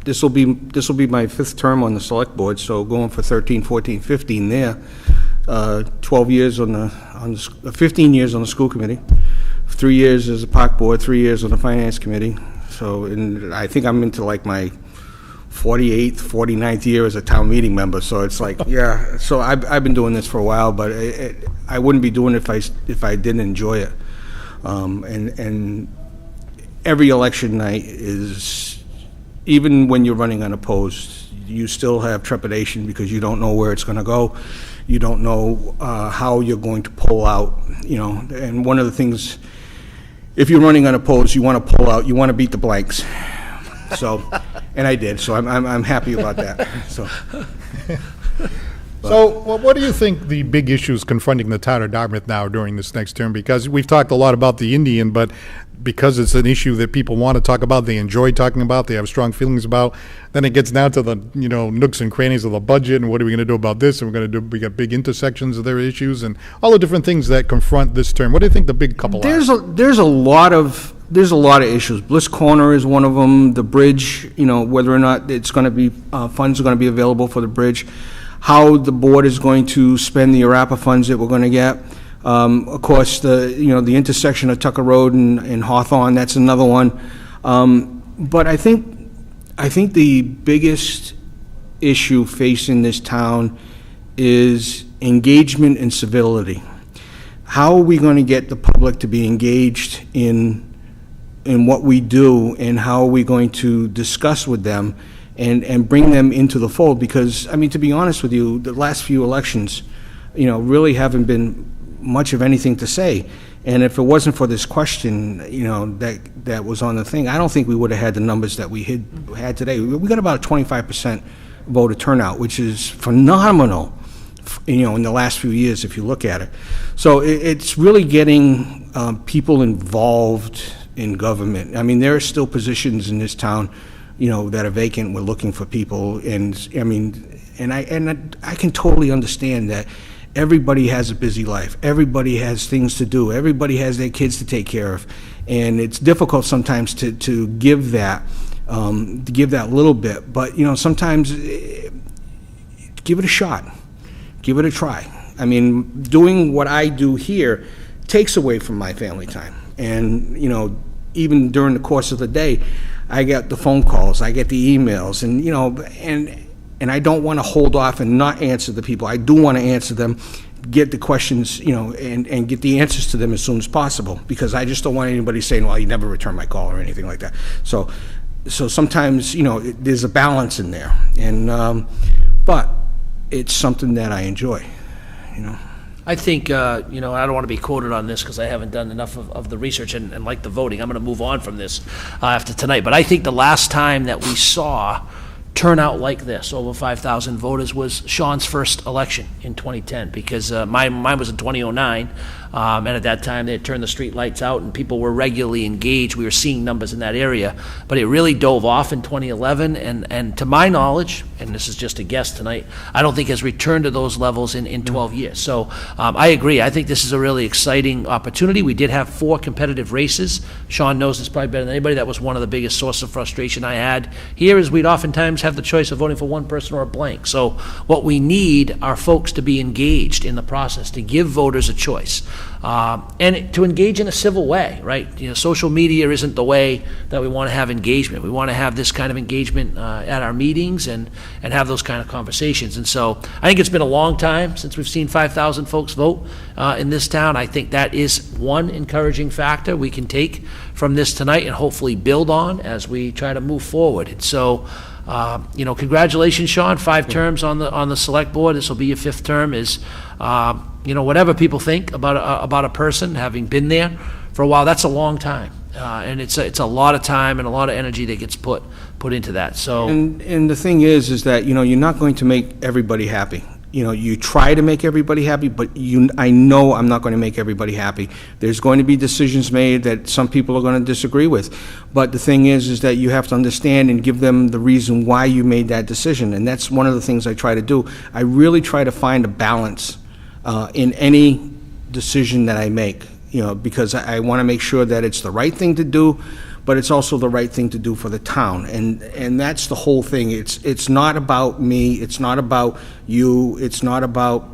This will be my 5th term on the select board, so going for 13, 14, 15 there. 12 years on the 15 years on the school committee, 3 years as a park board, 3 years on the finance committee. So, and I think I'm into like my 48th, 49th year as a town meeting member. So it's like, yeah. So I've been doing this for a while, but I wouldn't be doing it if I didn't enjoy it. And every election night is, even when you're running unopposed, you still have trepidation because you don't know where it's going to go. You don't know how you're going to pull out, and one of the things, if you're running unopposed, you want to pull out, you want to beat the blanks. So, and I did, so I'm happy about that, so. So, what do you think the big issues confronting the town of Dartmouth now during this next term? Because we've talked a lot about the Indian, but because it's an issue that people want to talk about, they enjoy talking about, they have strong feelings about, then it gets down to the, nooks and crannies of the budget, and what are we going to do about this, and we got big intersections of their issues, and all the different things that confront this term. What do you think the big couple are? There's a lot of issues. Bliss Corner is one of them. The bridge, whether or not it's going to be funds are going to be available for the bridge, how the board is going to spend the ARAPA funds that we're going to get. Of course, the intersection of Tucker Road and Hawthorne, that's another one. But I think the biggest issue facing this town is engagement and civility. How are we going to get the public to be engaged in what we do, and how are we going to discuss with them and bring them into the fold? Because, to be honest with you, the last few elections, really haven't been much of anything to say. And if it wasn't for this question, that was on the thing, I don't think we would have had the numbers that we had today. We got about a 25% voter turnout, which is phenomenal, in the last few years, if you look at it. So it's really getting people involved in government. There are still positions in this town, that are vacant. We're looking for people, and I can totally understand that. Everybody has a busy life. Everybody has things to do. Everybody has their kids to take care of, and it's difficult sometimes to give that little bit. But sometimes give it a shot, give it a try. Doing what I do here takes away from my family time, and even during the course of the day, I get the phone calls, I get the emails, and I don't want to hold off and not answer the people. I do want to answer them, get the questions, and get the answers to them as soon as possible, because I just don't want anybody saying, well, you never return my call or anything like that. So sometimes, there's a balance in there, and but it's something that I enjoy, I think, I don't want to be quoted on this because I haven't done enough of the research and like the voting. I'm going to move on from this after tonight. But I think the last time that we saw turnout like this, over 5,000 voters, was Sean's first election in 2010, because mine was in 2009, and at that time they had turned the street lights out and people were regularly engaged. We were seeing numbers in that area, but it really dove off in 2011, and to my knowledge, and this is just a guess tonight, I don't think has returned to those levels in 12 years. So I agree. I think this is a really exciting opportunity. We did have 4 competitive races. Sean knows this probably better than anybody. That was one of the biggest sources of frustration I had here, is we'd oftentimes have have the choice of voting for one person or a blank. So what we need are folks to be engaged in the process, to give voters a choice, and to engage in a civil way, right? Social media isn't the way that we want to have engagement. We want to have this kind of engagement at our meetings and have those kind of conversations. And so I think it's been a long time since we've seen 5,000 folks vote in this town. I think that is one encouraging factor we can take from this tonight and hopefully build on as we try to move forward. And so, congratulations, Sean, 5 terms on the select board. This will be your 5th term. Is whatever people think about a person having been there for a while, that's a long time, and it's a lot of time and a lot of energy that gets put into that. So, and the thing is that you're not going to make everybody happy. You try to make everybody happy, but I know I'm not going to make everybody happy. There's going to be decisions made that some people are going to disagree with. But the thing is that you have to understand and give them the reason why you made that decision. And that's one of the things I try to do. I really try to find a balance in any decision that I make, because I want to make sure that it's the right thing to do, but it's also the right thing to do for the town, and that's the whole thing. It's not about me, it's not about you, it's not about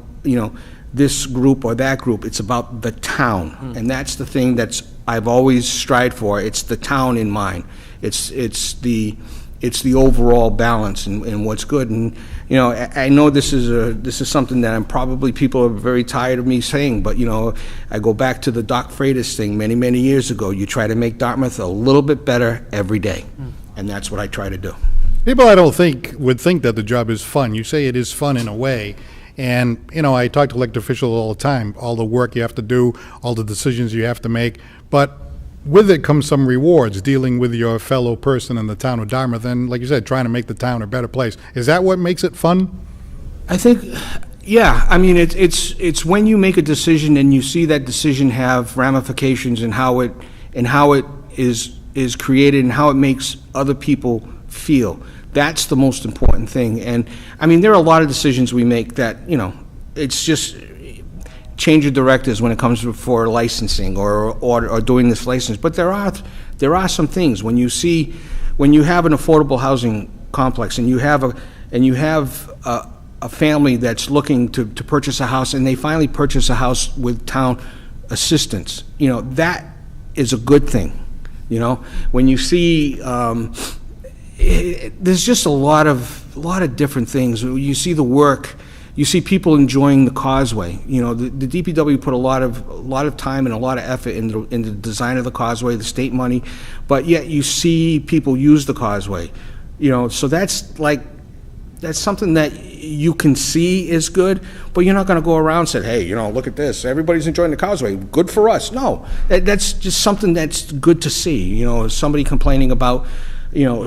this group or that group. It's about the town, and that's the thing I've always strived for. It's the town in mind. It's the overall balance and what's good. And I know this is something that people are very tired of me saying, but I go back to the Doc Freitas thing many years ago. You try to make Dartmouth a little bit better every day, and that's what I try to do. People I don't think would think that the job is fun. You say it is fun in a way. And, I talk to elected officials all the time, all the work you have to do, all the decisions you have to make. But with it comes some rewards, dealing with your fellow person in the town of Dartmouth, and like you said, trying to make the town a better place. Is that what makes it fun? I think, yeah. I mean, it's when you make a decision and you see that decision have ramifications and how it is created and how it makes other people feel. That's the most important thing. And I mean, there are a lot of decisions we make that it's just change of directors when it comes for licensing or doing this license. But there are some things when you have an affordable housing complex and you have a family that's looking to purchase a house and they finally purchase a house with town assistance. That is a good thing. When you see there's just a lot of different things. You see the work. You see people enjoying the causeway. The DPW put a lot of time and a lot of effort in the design of the causeway, the state money, but yet you see people use the causeway. So that's something that you can see is good, but you're not going to go around and say, hey, look at this. Everybody's enjoying the causeway. Good for us. No, that's just something that's good to see. Somebody complaining about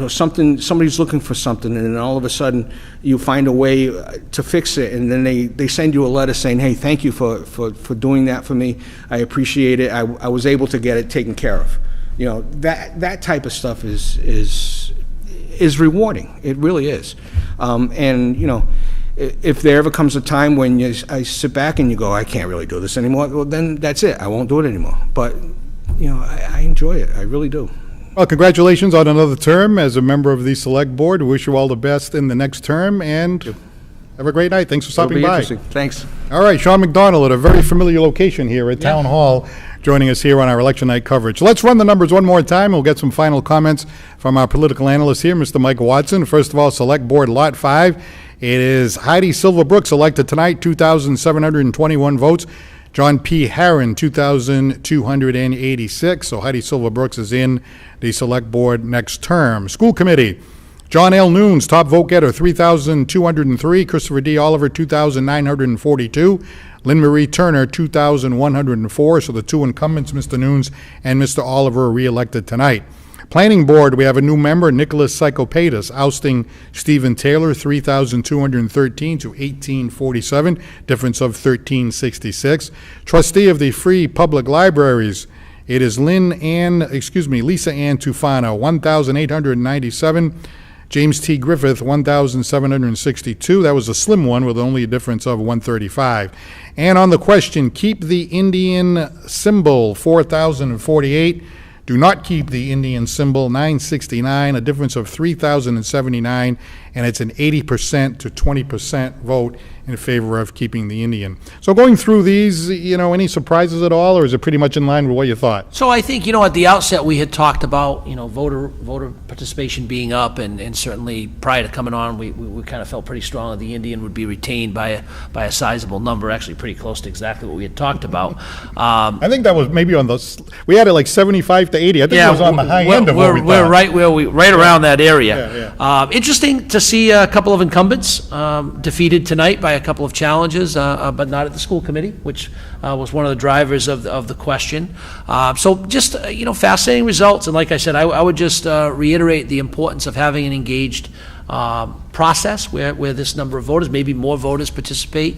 somebody's looking for something, and then all of a sudden you find a way to fix it, and then they send you a letter saying, hey, thank you for doing that for me. I appreciate it. I was able to get it taken care of. That type of stuff is rewarding. It really is. And if there ever comes a time when I sit back and you go, I can't really do this anymore, well, then that's it. I won't do it anymore. But I enjoy it. I really do. Well, congratulations on another term as a member of the Select Board. We wish you all the best in the next term, and have a great night. Thanks for stopping by. Interesting. Thanks. All right, Sean McDonald at a very familiar location here at Town Hall, joining us here on our election night coverage. Let's run the numbers one more time. We'll get some final comments from our political analyst here, Mr. Mike Watson. First of all, Select Board Lot 5. It is Heidi Brooks elected tonight, 2,721 votes. John P. Herron, 2,286. So Heidi Brooks is in the Select Board next term. School Committee, John L. Nunes, top vote getter, 3,203. Christopher D. Oliver, 2,942. Lynn Marie Turner, 2,104. So the two incumbents, Mr. Nunes and Mr. Oliver, are re-elected tonight. Planning Board, we have a new member, Nicholas Psychopatis, ousting Stephen Taylor, 3,213 to 1,847, difference of 1,366. Trustee of the Free Public Libraries, it is Lisa Ann Tufano, 1,897. James T. Griffith, 1,762. That was a slim one with only a difference of 135. And on the question, keep the Indian symbol, 4,048. Do not keep the Indian symbol, 969, a difference of 3,079, and it's an 80% to 20% vote in favor of keeping the Indian. So going through these, any surprises at all, or is it pretty much in line with what you thought? So I think, at the outset, we had talked about, voter participation being up, and certainly prior to coming on, we kind of felt pretty strong that the Indian would be retained by a sizable number, actually pretty close to exactly what we had talked about. I think that was maybe we had it like 75 to 80. I think it was on the high end of what we thought. We're right around that area. Interesting to see a couple of incumbents defeated tonight by a couple of challenges, but not at the school committee, which was one of the drivers of the question. So just, fascinating results. And like I said, I would just reiterate the importance of having an engaged process where this number of voters, maybe more voters participate,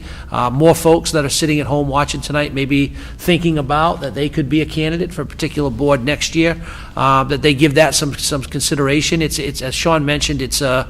more folks that are sitting at home watching tonight, maybe thinking about that they could be a candidate for a particular board next year, that they give that some consideration. It's as Sean mentioned, it's a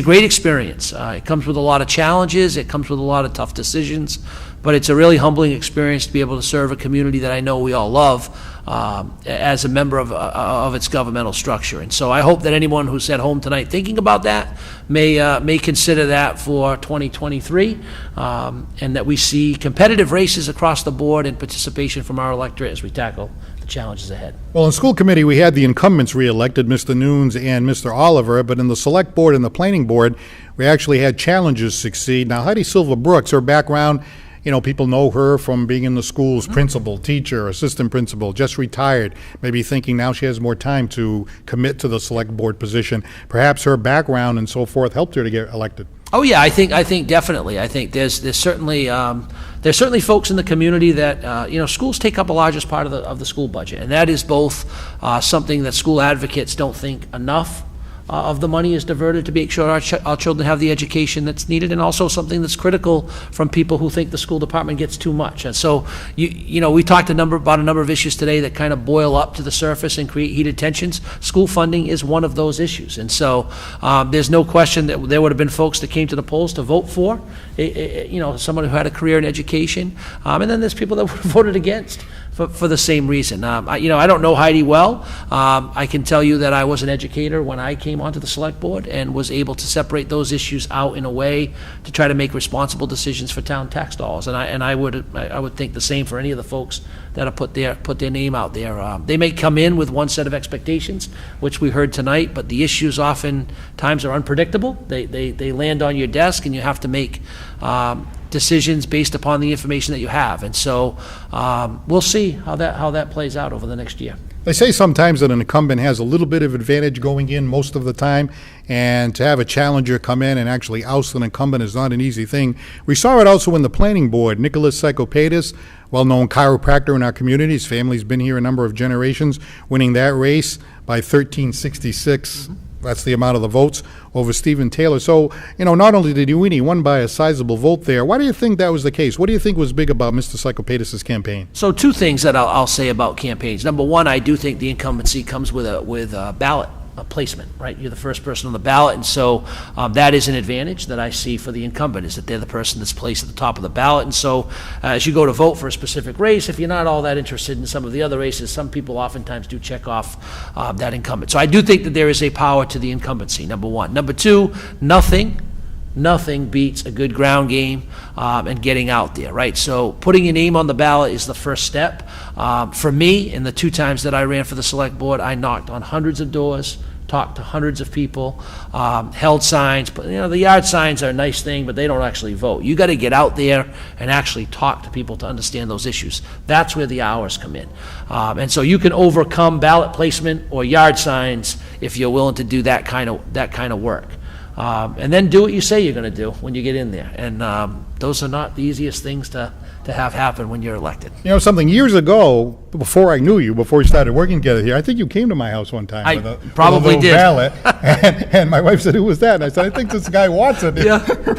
great experience. It comes with a lot of challenges. It comes with a lot of tough decisions, but it's a really humbling experience to be able to serve a community that I know we all love as a member of its governmental structure. And so I hope that anyone who's at home tonight thinking about that may consider that for 2023, and that we see competitive races across the board and participation from our electorate as we tackle the challenges ahead. Well, in school committee, we had the incumbents reelected, Mr. Nunes and Mr. Oliver, but in the select board and the planning board, we actually had challenges succeed. Now, Heidi Brooks, her background, people know her from being in the schools, principal, teacher, assistant principal, just retired, maybe thinking now she has more time to commit to the select board position. Perhaps her background and so forth helped her to get elected. Oh yeah, I think definitely. I think there's certainly folks in the community that schools take up a largest part of the school budget, and that is both something that school advocates don't think enough of the money is diverted to make sure our children have the education that's needed, and also something that's critical from people who think the school department gets too much. And so, we talked about a number of issues today that kind of boil up to the surface and create heated tensions. School funding is one of those issues. And so there's no question that there would have been folks that came to the polls to vote for, someone who had a career in education. And then there's people that would have voted against for the same reason. I don't know Heidi well. I can tell you that I was an educator when I came onto the select board and was able to separate those issues out in a way to try to make responsible decisions for town tax dollars. And I would think the same for any of the folks that have put their name out there. They may come in with one set of expectations, which we heard tonight, but the issues oftentimes are unpredictable. They land on your desk, and you have to make decisions based upon the information that you have. And so we'll see how that plays out over the next year. They say sometimes that an incumbent has a little bit of advantage going in most of the time, and to have a challenger come in and actually oust an incumbent is not an easy thing. We saw it also in the planning board. Nicholas Psychopatis, well-known chiropractor in our community, his family's been here a number of generations, winning that race by 1366. That's the amount of the votes over Stephen Taylor. So, not only did he win, he won by a sizable vote there. Why do you think that was the case? What do you think was big about Mr. Psychopatis' campaign? So two things that I'll say about campaigns. Number one, I do think the incumbency comes with a ballot placement, right? You're the first person on the ballot, and so that is an advantage that I see for the incumbent, is that they're the person that's placed at the top of the ballot. And so as you go to vote for a specific race, if you're not all that interested in some of the other races, some people oftentimes do check off that incumbent. So I do think that there is a power to the incumbency, number one. Number two, nothing beats a good ground game and getting out there, right? So putting your name on the ballot is the first step. For me, in the 2 times that I ran for the select board, I knocked on hundreds of doors, talked to hundreds of people, held signs. But the yard signs are a nice thing, but they don't actually vote. You got to get out there and actually talk to people to understand those issues. That's where the hours come in. And so you can overcome ballot placement or yard signs if you're willing to do that kind of work. And then do what you say you're going to do when you get in there. And those are not the easiest things to have happen when you're elected. Something years ago, before I knew you, before we started working together here, I think you came to my house one time with a probably little ballot. And my wife said, "Who was that?" And I said, "I think this guy Watson is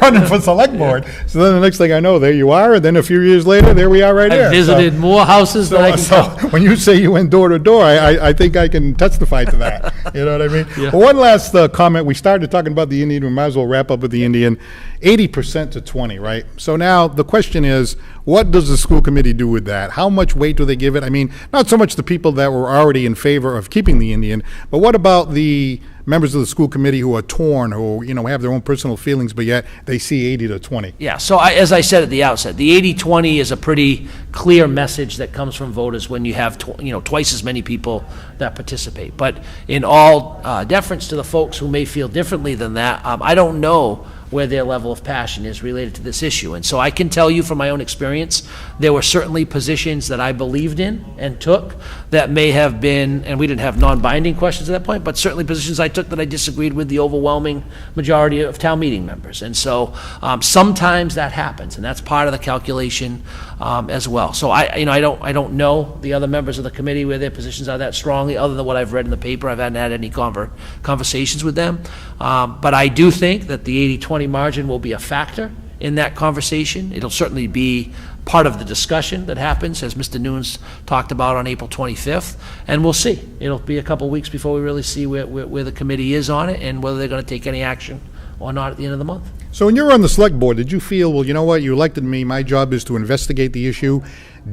running for select board." So then the next thing I know, there you are. And then a few years later, there we are right here. I visited more houses than I can count. When you say you went door to door, I think I can testify to that. You know what I mean? Yeah. Well, one last comment. We started talking about the Indian. We might as well wrap up with the Indian. 80% to 20, right? So now the question is, What does the school committee do with that? How much weight do they give it? I mean, not so much the people that were already in favor of keeping the Indian, but what about the members of the school committee who are torn, who, have their own personal feelings, but yet they see 80-20? Yeah, so as I said at the outset, the 80-20 is a pretty clear message that comes from voters when you have twice as many people that participate. But in all deference to the folks who may feel differently than that, I don't know where their level of passion is related to this issue. And so I can tell you from my own experience, there were certainly positions that I believed in and took that may have been, and we didn't have non-binding questions at that point, but certainly positions I took that I disagreed with the overwhelming majority of town meeting members. And so sometimes that happens, and that's part of the calculation as well. So I don't know the other members of the committee where their positions are that strongly, other than what I've read in the paper. I haven't had any conversations with them. But I do think that the 80-20 margin will be a factor in that conversation. It'll certainly be part of the discussion that happens, as Mr. Nunes talked about on April 25th, and we'll see. It'll be a couple weeks before we really see where the committee is on it and whether they're going to take any action or not at the end of the month. So when you were on the select board, did you feel, well, you know what, you elected me, my job is to investigate the issue,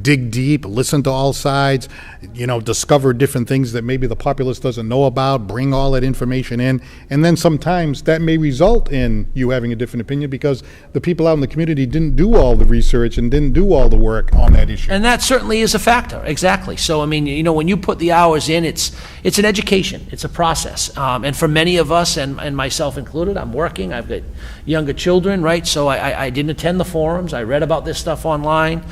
dig deep, listen to all sides, discover different things that maybe the populace doesn't know about, bring all that information in, and then sometimes that may result in you having a different opinion because the people out in the community didn't do all the research and didn't do all the work on that issue. And that certainly is a factor, exactly. So, I mean, when you put the hours in, it's an education, it's a process. And for many of us, and myself included, I'm working, I've got younger children, right? So I didn't attend the forums, I read about this stuff online,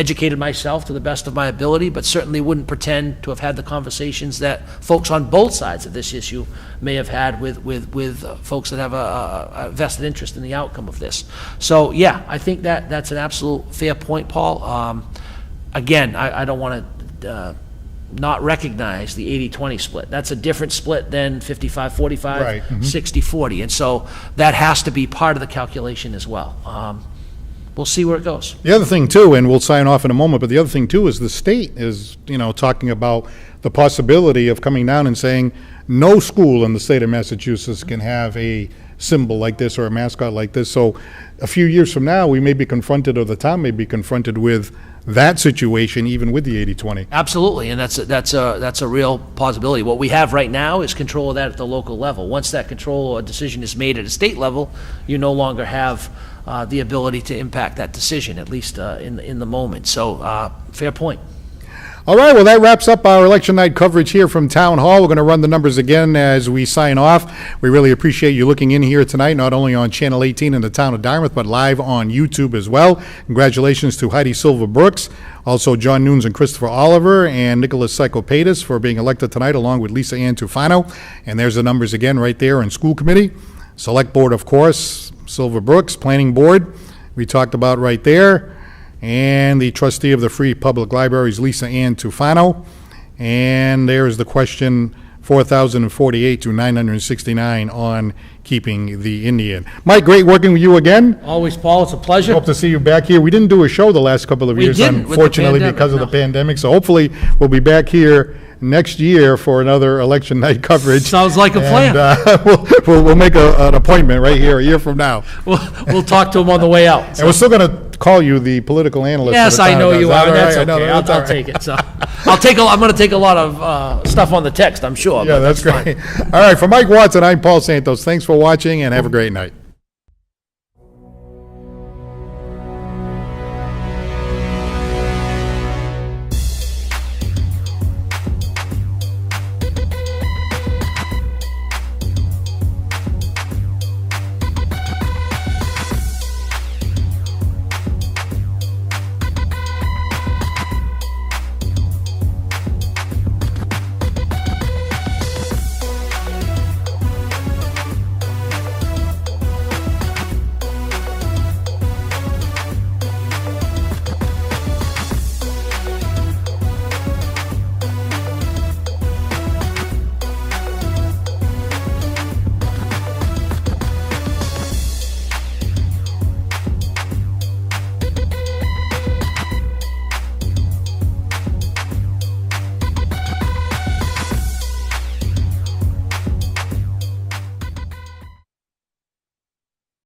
educated myself to the best of my ability, but certainly wouldn't pretend to have had the conversations that folks on both sides of this issue may have had with folks that have a vested interest in the outcome of this. So yeah, I think that's an absolute fair point, Paul. Again, I don't want to not recognize the 80-20 split. That's a different split than 55-45, right. 60-40, and so that has to be part of the calculation as well. We'll see where it goes. The other thing, too, and we'll sign off in a moment, but the other thing, too, is the state is, talking about the possibility of coming down and saying no school in the state of Massachusetts can have a symbol like this or a mascot like this. So a few years from now, we may be confronted, or the town may be confronted with that situation, even with the 80-20. Absolutely, and that's a real possibility. What we have right now is control of that at the local level. Once that control or decision is made at a state level, you no longer have the ability to impact that decision, at least in the moment. So, fair point. All right, well, that wraps up our election night coverage here from Town Hall. We're going to run the numbers again as we sign off. We really appreciate you looking in here tonight, not only on Channel 18 in the town of Dartmouth, but live on YouTube as well. Congratulations to Heidi Brooks, also John Nunes and Christopher Oliver, and Nicholas Psychopatis for being elected tonight, along with Lisa Ann Tufano. And there's the numbers again right there in school committee. Select board, of course, Silver Brooks. Planning board, we talked about right there. And the trustee of the Free Public Libraries, Lisa Ann Tufano. And there's the question, 4,048 to 969 on keeping the Indian. Mike, great working with you again. Always, Paul. It's a pleasure. Hope to see you back here. We didn't do a show the last couple of years, unfortunately, because of the pandemic. So hopefully we'll be back here next year for another election night coverage. Sounds like a plan. We'll make an appointment right here a year from now. We'll talk to him on the way out. So. And we're still going to call you the political analyst. Yes, I know you are. That's okay. I'll take it. So I'm going to take a lot of stuff on the text, I'm sure. Yeah, that's great. All right, for Mike Watson, I'm Paul Santos. Thanks for watching, and have a great night.